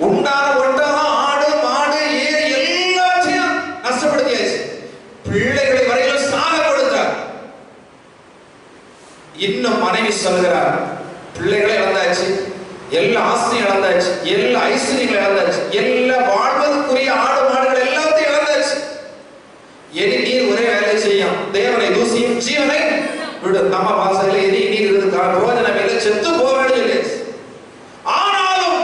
Speaker 1: உண்டான ஒட்டகம், ஆடு, மாடு, ஏரி எல்லாத்தையும் நஷ்டப்படுத்தியாச்சு. பிள்ளைகளை வரையிலும் சாக கொடுத்தார். இன்னும் மனைவி சொல்கிறார், பிள்ளைகளை இழந்தாச்சு, எல்லா ஆஸ்தியும் இழந்தாச்சு, எல்லா ஐஸ்வர்யங்களை இழந்தாச்சு, எல்லா வாழ்வதற்குரிய ஆடு மாடுகள் எல்லாத்தையும் இழந்தாச்சு. இனி நீர் ஒரே வேலை செய்யும், தேவனை தூசியும் ஜீவனை விடு. நம்ம வாசல்ல இனி நீர் இருக்கிற பிரோஜனம் இல்லை, செத்து போக வேண்டியது. ஆனாலும்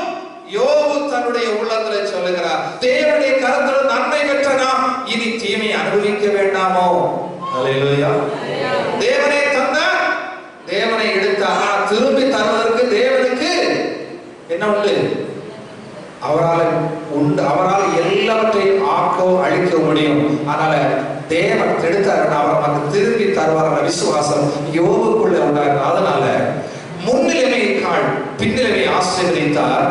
Speaker 1: யோபு தன்னுடைய உள்ளத்துல சொல்லுகிறார், தேவனுடைய கரத்தில் நன்மை பெற்ற நாம் இனி தீமை அனுபவிக்க வேண்டாமோ? ஹல்லேலூயா. தேவனை தந்தார், தேவனை எடுத்தார். திரும்பி தருவதற்கு தேவனுக்கு என்ன உண்டு? அவரால் எல்லாவற்றையும் ஆக்க அழிக்க முடியும். அதனால தேவன் எடுத்தார், அவர் நமக்கு திரும்பி தருவார் விசுவாசம் யோபுக்குள்ள உண்டாரு. அதனால முன்னிலைமைக்காள் பின்னிலைமை ஆசீர்வதித்தார்.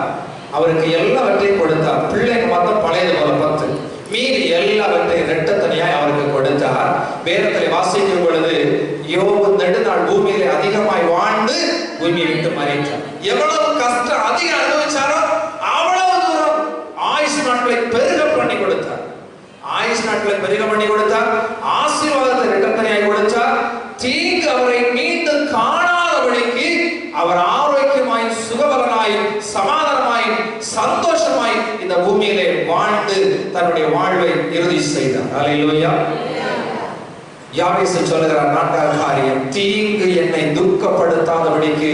Speaker 1: அவருக்கு எல்லாவற்றையும் கொடுத்தார். பிள்ளைங்க மொத்தம் பழையது போல 10, மீதி எல்லாவற்றையும் இரட்டத்தனியாய் அவருக்கு கொடுத்தார். வேதத்தில் வாசிக்கும் பொழுது யோபு நெடுநாள் பூமியிலே அதிகமாய் வாழ்ந்து பூமியை விட்டு மறைத்தார். எவ்வளவு கஷ்டம் அதிகம் அனுபவிச்சாரோ அவ்வளவு தூரம் ஆயுஷ் நாட்களை பெருக பண்ணி கொடுத்தார். ஆயுஷ் நாட்களை பெருக பண்ணி கொடுத்தார். ஆசீர்வாதத்தை இரட்டத்தனியாய் கொடுத்தார். தீங்கு அவரை மீண்டும் காணாதபடிக்கு அவர் ஆரோக்கியமாய் சுகபலனாய் சமாதானமாய் சந்தோஷமாய் இந்த பூமியிலே வாழ்ந்து தன்னுடைய வாழ்வை இறுதி செய்தார். அல்லேலூயா. யாவேசு சொல்லுகிறார், நான்காவது காரியம், தீங்கு என்னை துக்கப்படுத்தாதபடிக்கு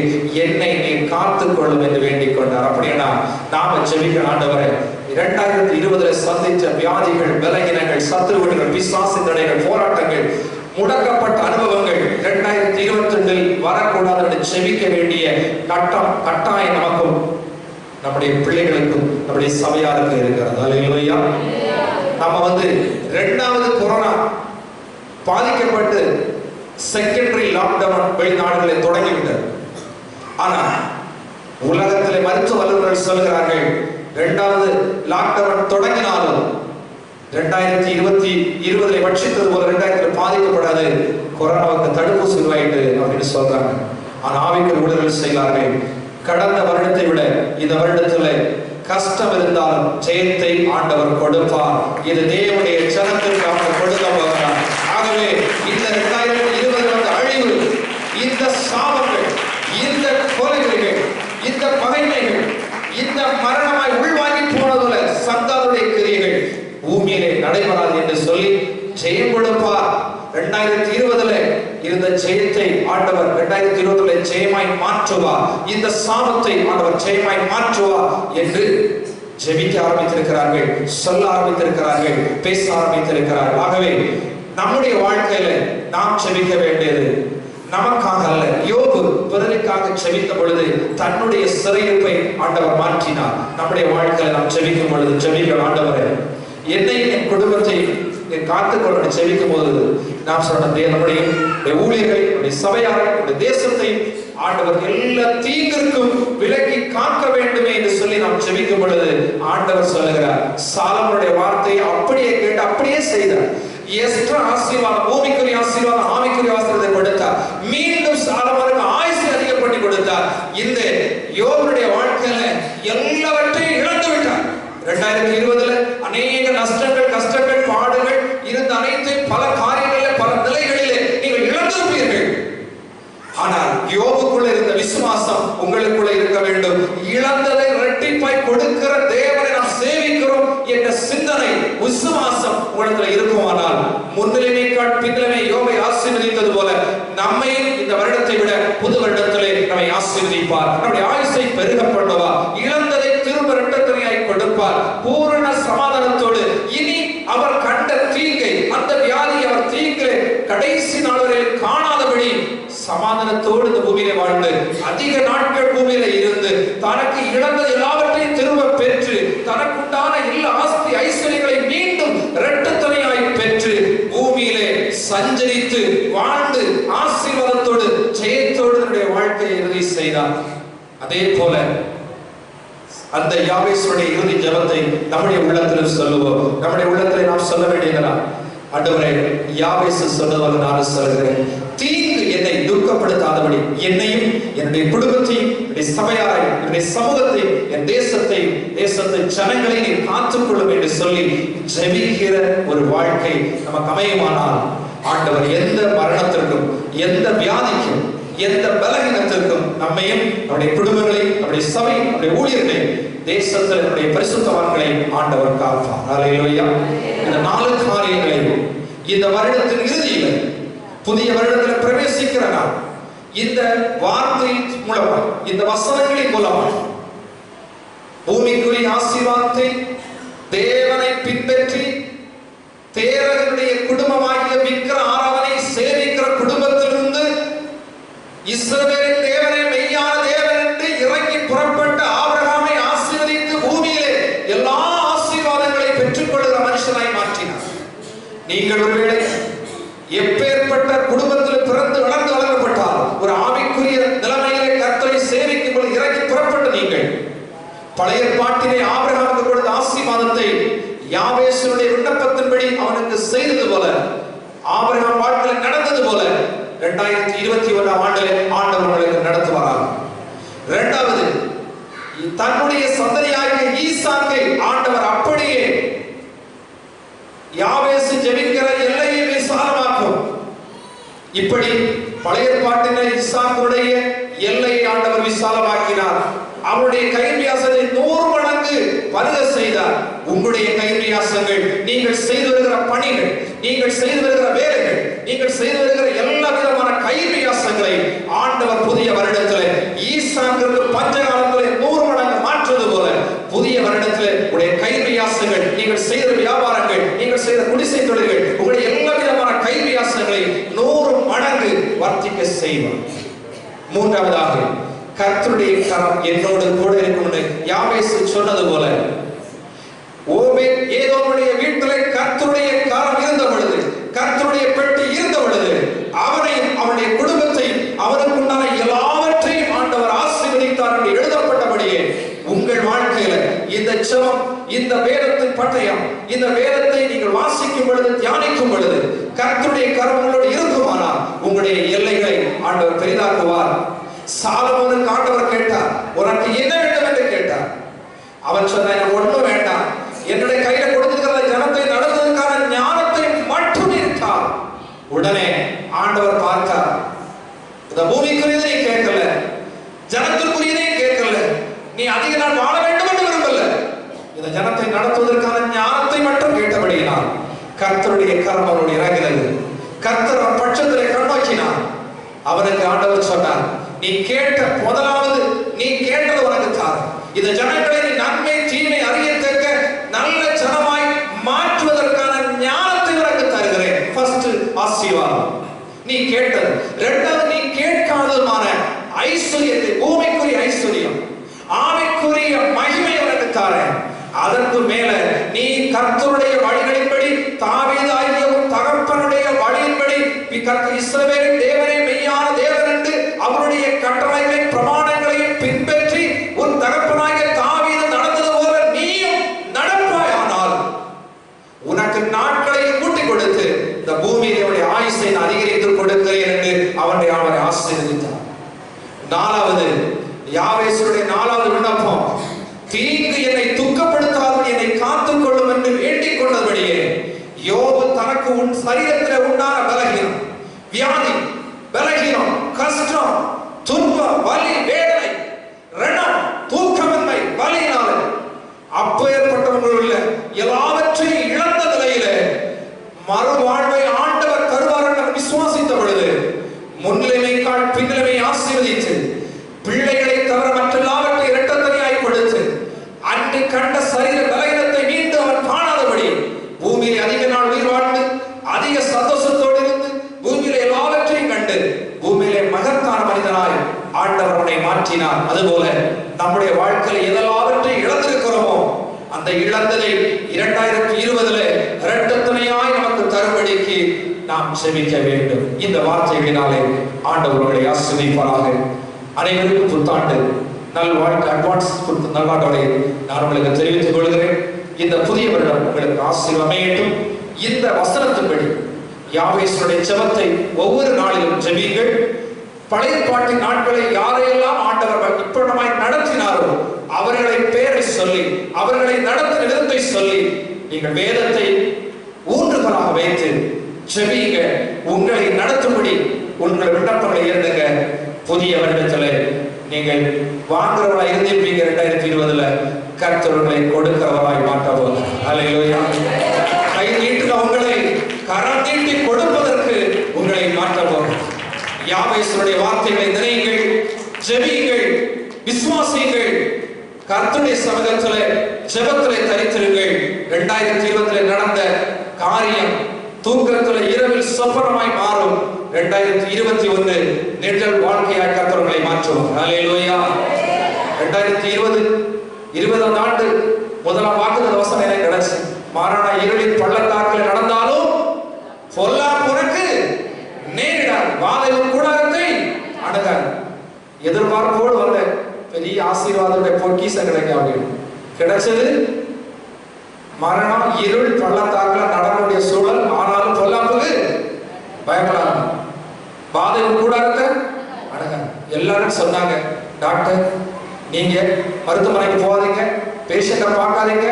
Speaker 1: என்னை நீ காத்துக்கொள்ளும் என்று வேண்டிக் கொண்டார். அப்படின்னா நாம ஜெபிக்க, ஆண்டவரே 2020 சந்தித்த வியாதிகள், பலகீனங்கள், சத்துருவுகள், பிசாசு தடைகள், போராட்டங்கள், முடக்கப்பட்ட அனுபவங்கள் 2022 வரக்கூடாது என்று ஜெபிக்க வேண்டிய கட்டாயம் நமக்கும் நம்முடைய பிள்ளைகளுக்கும் நம்முடைய சபையாருக்கு இருக்கிறது. அல்லேலூயா. நம்ம இரண்டாவது கொரோனா பாதிக்கப்பட்டு செகண்டரி லாக்டவுன் வெளிநாடுகளை தொடங்கிவிட்டது. ஆனா உலகத்திலே மருத்துவ வல்லுநர்கள் சொல்கிறார்கள், இரண்டாவது லாக்டவுன் தொடங்கினாலும் 2020 பட்சித்தது போல 2000 பாதிக்கப்படாது, கொரோனாவுக்கு தடுப்பூசி உருவாயிட்டு அப்படின்னு சொல்றாங்க. ஆனா ஆவிக்குரிய ஊழியர்கள் செய்கிறார்கள், கடந்த வருடத்தை விட இந்த வருடத்தில் கஷ்டம் இருந்தாலும் ஜெயத்தை ஆண்டவர் கொடுப்பார். இது தேவனுடைய ஜனத்திற்கு அவர் கொடுக்க போகிறார். ஆகவே இந்த 2020 அழிவு, இந்த சாபங்கள், இந்த கொலைகள், இந்த பகைமைகள், இந்த மரணமாய் உள்வாங்கி போனதுல சந்தானுடைய கிரியைகள் பூமியிலே நடைபெறாது என்று சொல்லி ஜெயம் கொடுப்பார். 2020 இருந்த ஜெயத்தை ஆண்டவர் 2020 ஜெயமாய் மாற்றுவார். இந்த சாபத்தை ஆண்டவர் ஜெயமாய் மாற்றுவார் என்று ஜெபிக்க ஆரம்பித்திருக்கிறார்கள், சொல்ல ஆரம்பித்திருக்கிறார்கள், பேச ஆரம்பித்திருக்கிறார்கள். ஆகவே நம்முடைய வாழ்க்கையில நாம் ஜெபிக்க வேண்டியது நமக்காக அல்ல. யோபு பிறருக்காக ஜெபித்த பொழுது தன்னுடைய சிறையிருப்பை ஆண்டவர் மாற்றினார். நம்முடைய வாழ்க்கையில நாம் ஜெபிக்கும் பொழுது ஜெபிக்க, ஆண்டவரே என்னை என் குடும்பத்தை காத்துக்கொள்ள ஜெபிக்கும் போது நாம் சொன்ன நம்முடைய ஊழியர்களை, நம்முடைய சபையாரை, நம்முடைய தேசத்தை ஆண்டவர் எல்லா தீங்கிற்கும் விலக்கி காக்க வேண்டுமே என்று சொல்லி நாம் ஜெபிக்கும் பொழுது ஆண்டவர் சொல்லுகிறார், சாலமோனுடைய வார்த்தையை அப்படியே கேட்டு அப்படியே செய்தார். எஸ்ட்ரா ஆசீர்வாதம், பூமிக்குரிய ஆசீர்வாதம், ஆவிக்குரிய ஆசீர்வாதத்தை கொடுத்தார். மீண்டும் சாலமோனுக்கு ஆயுசை அதிகம் பண்ணி கொடுத்தார். இந்த யோபுடைய வாழ்க்கையில எல்லாவற்றையும் இழந்து விட்டார். 2020 அநேக நஷ்டங்கள், கஷ்டங்கள், பாடுகள் இருந்த அனைத்தையும் பல காரியங்களில், பல நிலைகளிலே நீங்கள் இழந்திருப்பீர்கள். ஆனால் யோபுக்குள்ள இருந்த விசுவாசம் உங்களுக்குள்ள இருக்க வேண்டும். இழந்ததை இரட்டிப்பாய் கொடுக்கிற தேவனை நாம் சேவிக்கிறோம் என்ற சிந்தனை, விசுவாசம் உங்களிடத்துல இருக்குமானால் முன்னிலைமைக்கால் பின்னிலைமை யோபை ஆசீர்வதித்தது போல நம்மையும் இந்த வருடத்தை விட புது வருடத்திலே நம்மை ஆசீர்வதிப்பார். நம்முடைய ஆயுசை பெருக பண்ணுவார். இழந்ததை திரும்ப இரட்டத்தனையாய் கொடுப்பார். பூரண சமாதானத்தோடு இனி அவர் கண்ட தீங்கை, அந்த வியாதி அவர் தீங்கை கடைசி நாள் வரை காணாதபடி சமாதானத்தோடு இந்த பூமியிலே வாழ்ந்து அதிக நாட்கள் பூமியில இருந்து தனக்கு இழந்த எல்லாவற்றையும் திரும்ப பெற்று தனக்குண்டான எல்லா ஆஸ்தி ஐஸ்வர்யங்களை மீண்டும் இரட்டத்தனையாய் பெற்று பூமியிலே சஞ்சரித்து வாழ்ந்து ஆசீர்வாதத்தோடு ஜெயத்தோடு நம்முடைய வாழ்க்கையை இறுதி செய்தார். அதே போல அந்த யாவேசுடைய இறுதி ஜெபத்தை நம்முடைய உள்ளத்தில் சொல்லுவோம். நம்முடைய உள்ளத்தில் நாம் சொல்ல வேண்டியதா, ஆண்டவரே யாவேசு சொன்னதாக நான் சொல்கிறேன், தீங்கு என்னை துக்கப்படுத்தாதபடி என்னையும் என்னுடைய குடும்பத்தையும் என்னுடைய சபையாரை, என்னுடைய சமூகத்தை, என் தேசத்தை ஜனங்களை நீ காத்துக்கொள்ளும் என்று சொல்லி ஜெபிக்கிற ஒரு வாழ்க்கை நமக்கு அமையுமானால் ஆண்டவர் எந்த மரணத்திற்கும், எந்த வியாதிக்கும், எந்த பலகீனத்திற்கும் நம்மையும், நம்முடைய குடும்பங்களையும், நம்முடைய சபை, நம்முடைய ஊழியர்களை, தேசத்தில் நம்முடைய பரிசுத்தவான்களை ஆண்டவர் காப்பார். அல்லேலூயா. இந்த 4 காரியங்களையும் இந்த வருடத்தின் இறுதியில் புதிய வருடத்தில் பிரவேசிக்கிற நாம் இந்த வார்த்தை மூலமா, இந்த வசனங்களின் மூலமா பூமிக்குரிய ஆசீர்வாதத்தை தேவனை பின்பற்றி தேவனுடைய குடும்பமாகிய விக்கிர ஆராதனை சேவிக்கிற குடும்பத்திலிருந்து இஸ்ரவேலின் தேவனே மெய்யான தேவன் என்று இறங்கி புறப்பட்ட ஆபிரகாமை ஆசீர்வதித்து பூமியிலே எல்லா ஆசீர்வாதங்களை பெற்றுக் கொள்கிற மனுஷனாய் மாற்றினார். நீங்கள் ஒருவேளை எப்பேற்பட்ட குடும்பத்தில் பிறந்து வளர்க்கப்பட்டால் ஒரு ஆவிக்குரிய நிலைமையிலே கர்த்தரை சேவிக்கும் பொழுது இறங்கி புறப்பட்ட நீங்கள் பழைய ஏற்பாட்டிலே ஆபிரகாமுக்கு கொடுத்த ஆசீர்வாதத்தை யாவேசுடைய விண்ணப்பத்தின்படி அவனுக்கு செய்தது போல, ஆபிரகாம் வாழ்க்கையில் நடந்தது போல 2021 ஆண்டிலே ஆண்டவர் உங்களுக்கு நடத்துவாராக. இரண்டாவது, தன்னுடைய சந்ததியாகிய ஈசாக்கை ஆண்டவர் அப்படியே யாவேசு ஜெபிக்கிற எல்லையை விசாலமாக்கும். இப்படி பழைய ஏற்பாட்டிலே ஈசாக்குடைய எல்லையை ஆண்டவர் விசாலமாக்கினார். அவருடைய கைப்பிரயாசத்தை 100 மடங்கு பருக செய்தார். உங்களுடைய கைப்பிரயாசங்கள், நீங்கள் செய்து வருகிற பணிகள், நீங்கள் செய்து வருகிற வேலைகள், நீங்கள் செய்து வருகிற எல்லா விதமான கைப்பிரயாசங்களை ஆண்டவர் புதிய வருடத்தில் ஈசாக்கிற்கு பஞ்சகாலத்தில் 100 மடங்கு மாற்றுவது போல புதிய வருடத்தில் உடைய கைப்பிரயாசங்கள், நீங்கள் செய்த வியாபாரங்கள், நீங்கள் செய்த குடிசை தொழில்கள், உங்களுடைய எல்லா விதமான கைப்பிரயாசங்களை 100 மடங்கு வர்த்திக்க செய்வார். மூன்றாவதாக, கர்த்தருடைய கரம் என்னோடு கூட இருக்கும் யாவேசு சொன்னது போல, ஓபேத் ஏதோமுடைய வீட்டிலே கர்த்தருடைய கரம் இருந்த பொழுது, கர்த்தருடைய பெட்டி இருந்த பொழுது, அவனையும் அவனுடைய குடும்பத்தை அவனுக்குண்டான எல்லாவற்றையும் ஆண்டவர் ஆசீர்வதித்தார் என்று எழுதப்பட்டபடியே உங்கள் வாழ்க்கையில இந்த ஜெபம், இந்த வேதத்தின் பட்டயம், இந்த வேதத்தை நீங்கள் வாசிக்கும் பொழுது, தியானிக்கும் பொழுது கர்த்தருடைய கரம் உங்களோடு இருக்குமானால் உங்களுடைய எல்லைகளை ஆண்டவர் பெரிதாக்குவார். சாலமோனுக்கு ஆண்டவர் கேட்டார், உனக்கு என்ன வேண்டும் என்று கேட்டார். அவன் சொன்ன, எனக்கு ஒண்ணும் வேண்டாம், என்னுடைய கையில கொடுத்திருக்கிற ஜனத்தை நடத்துவதற்கான ஞானத்தை மட்டும் இருக்கார். உடனே ஆண்டவர் பார்த்தார், இந்த பூமிக்குரியதை நீ கேட்கல, ஜனத்திற்குரியதை கேட்கல, நீ அதிக நாள் வாழ வேண்டும் என்று விரும்பல, இந்த ஜனத்தை நடத்துவதற்கான ஞானத்தை மட்டும் கேட்டபடியினால் கர்த்தருடைய கரம் அவருடைய இறங்கினது. கர்த்தர் பட்சத்திலே கண்ணோக்கினார். அவனுக்கு ஆண்டவர் சொன்னார், நீ கேட்ட முதலாவது, நீ கேட்டது உனக்கு தார். இந்த ஜனங்களை நீ நன்மை தீமை அறியத்தக்க நல்ல ஜனமாய் மாற்றுவதற்கான ஞானத்தை உனக்கு தருகிறேன். ஃபர்ஸ்ட் ஆசீர்வாதம் நீ கேட்டது. இரண்டாவது, நீ கேட்காததுமான ஐஸ்வர்யத்தை, பூமிக்குரிய ஐஸ்வர்யம், ஆவிக்குரிய மகிமை உனக்கு தாரேன். அதற்கு மேல நீ கர்த்தருடைய வழிகளின்படி, தாவீதாகிய உன் தகப்பனுடைய வழியின்படி, இஸ்ரவேலின் தேவனே மெய்யான தேவன் என்று அவருடைய கட்டளைகளை பிரமாணங்களையும் பின்பற்றி உன் தகப்பனாகிய தாவீது நடந்தது போல நீயும் நடப்பாயானால் உனக்கு நாட்களை கூட்டிக் கொடுத்து இந்த பூமியில் அவருடைய ஆயுசை அதிகரித்து கொடுக்கிறேன் என்று அவரை ஆசீர்வதித்தார். நாலாவது, யாவேசுடைய நாலாவது விண்ணப்பம், தீங்கு என்னை துக்கப்படுத்தாமல் என்னை காத்துக் கொள்ளும் என்று வேண்டிக் கொண்டபடியே யோபு தனக்கு உன் சரீரத்தில் உண்டான பலகீனம், வியாதி, பலகீனம், கஷ்டம், துன்பம், வலி, வேதனை, ரணம், தூக்கமின்மை, வலியினால அப்பேற்பட்டவர்கள் உள்ள எல்லாவற்றையும் இழந்த நிலையில மறுவாழ்வை ஆண்டவர் தருவார் என்று விசுவாசித்த பொழுது முன்னிலைமைக்கால் பின்னிலைமை ஆசீர்வதித்து பிள்ளைகளை தவிர மற்ற எல்லாவற்றை இரட்டத்தனியாய் கொடுத்து அன்று கண்ட சரீர பலகீனத்தை மீண்டும் அவன் காணாதபடி பூமியிலே அதிக நாள் உயிர் வாழ்ந்து அதிக சந்தோஷத்தோடு இருந்து பூமியிலே எல்லாவற்றையும் கண்டு பூமியிலே மகத்தான மனிதனாய் ஆண்டவர் அவனை மாற்றினார். அதுபோல நம்முடைய வாழ்க்கையில் எதெல்லாவற்றை இழந்திருக்கிறோமோ அந்த இழந்ததை 2020 இரட்டத்தனையாய் நமக்கு தரும்படிக்கு நாம் செபிக்க வேண்டும். இந்த வார்த்தைகளினாலே ஆண்டவர்களை ஆசீர்வதிப்பாராக. அனைவருக்கும் புத்தாண்டு நல் வாழ்க்கை அட்வான்ஸ் நல்வாழ்வுகளை நான் உங்களுக்கு தெரிவித்துக் கொள்கிறேன். இந்த புதிய வருடம் உங்களுக்கு ஆசீர்வாதம் அமையட்டும். இந்த வசனத்தின்படி யாவேசுடைய ஜெபத்தை ஒவ்வொரு நாளிலும் ஜெபியுங்கள். பழைய பாட்டின் நாட்களை யாரையெல்லாம் ஆண்டவர் இப்படமாய் நடத்தினாரோ அவர்களை பேரை சொல்லி, அவர்களை நடத்தின விதத்தை சொல்லி, நீங்கள் வேதத்தை ஊன்றுகளாக வைத்து ஜெபியுங்க. உங்களை நடத்தும்படி உங்கள் விண்ணப்பங்களை ஏறுங்க. புதிய வருடத்தில் நீங்கள் வாங்குறவராய் இருந்திருப்பீங்க. 2020 கர்த்தர்களை கொடுக்கிறவராய் மாற்ற போகிறார். அல்லேலூயா. கை நீட்டுல உங்களை கரம் நீட்டி கொடுப்பதற்கு உங்களை மாற்ற போகிறார். யாவேசுடைய வார்த்தைகளை நினையுங்கள், ஜெபியுங்கள், விசுவாசியுங்கள். கர்த்தருடைய சமூகத்திலே ஜெபத்திலே தரித்திருங்கள். 2020 நடந்த காரியம் தூக்கத்திலே இரவில் சொப்பனமாய் மாறும். 2021 நிழல் வாழ்க்கையாய் கர்த்தர்களை மாற்றுவார். அல்லேலூயா. 2020 ஆண்டு முதலாம் வாக்குத்தத்த வசனம் எனக்கு கிடைச்சு, மாறான இருளின் பள்ளத்தாக்கில் நடந்தாலும் எதிர்பார்ப்போடு வந்த பெரிய ஆசீர்வாதத்துடைய பொக்கிஷம் கிடைக்கும் அப்படின்னு கிடைச்சது மரணம், இருள், பள்ளத்தாக்குல நடக்கூடிய சூழல். ஆனாலும் பொல்லாப்புக்கு பயப்படாது, பாதை கூடாரத்தை அடங்க. எல்லாரும் சொன்னாங்க, டாக்டர் நீங்க மருத்துவமனைக்கு போகாதீங்க, பேஷண்ட்டை பார்க்காதீங்க,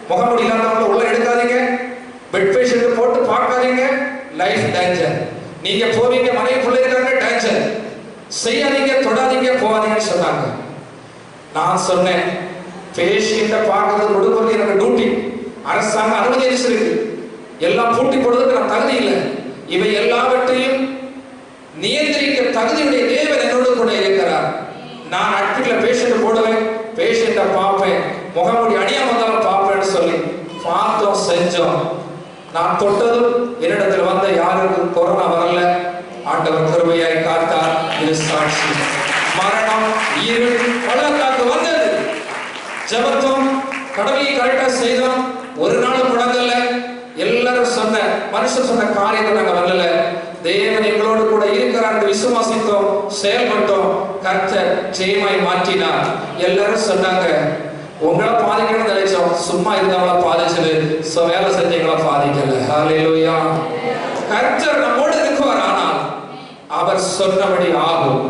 Speaker 1: முகமுடி இல்லாதவங்களை உள்ள எடுக்காதீங்க, பெட் பேஷண்ட் போட்டு பார்க்காதீங்க, லைஃப் டேஞ்சர். நீங்க போவீங்க, மனைவி பிள்ளைங்க டேஞ்சர், செய்யாதீங்க, தொடாதீங்க, போகாதீங்கன்னு சொன்னாங்க. நான் சொன்னேன், பேஷண்ட்டை பார்க்கறது கொடுக்கிறது எனக்கு டியூட்டி, அரசாங்கம் அனுமதி அளிச்சிருக்கு, எல்லாம் பூட்டி போடுறதுக்கு நான் தகுதி இல்லை. இவை எல்லாவற்றையும் நியந்திரிக்க தகுதியுடைய தேவன் என்னோடு கூட இருக்கிறார். நான் அட்மிட்ல பேஷண்ட் போடுவேன், பேஷண்ட்டை பார்ப்பேன், முகமுடி அணியாம வந்தாலும் பார்ப்பேன்னு சொல்லி பார்த்தோம், செஞ்சோம். நான் தொட்டதும் என்னிடத்தில் வந்த யாருக்கு கொரோனா வரல, ஆண்டவர் கிருபையாய் காத்தார். இது சாட்சி. மரணம், இருள், பள்ளத்தாக்கு வந்தது, ஜெபத்தோம், கடமையை கரெக்டா செய்தோம், ஒரு நாள் முடங்கல. எல்லாரும் சொன்ன மனுஷன் சொன்ன காரியத்தை நாங்க வரல, தேவன் எங்களோடு கூட இருக்கிறார் விசுவாசித்தோம், செயல்பட்டோம், கர்த்தர் ஜெயமாய் மாற்றினார். எல்லாரும் சொன்னாங்க, உங்களை பாதிக்கணும்னு நினைச்சோம், சும்மா இருந்தவங்கள பாதிச்சது, வேலை செஞ்சவங்கள பாதிக்கல. ஹல்லேலூயா. கர்த்தர் நம்மோடு இருக்குவார், ஆனால் அவர் சொன்னபடி ஆகும்.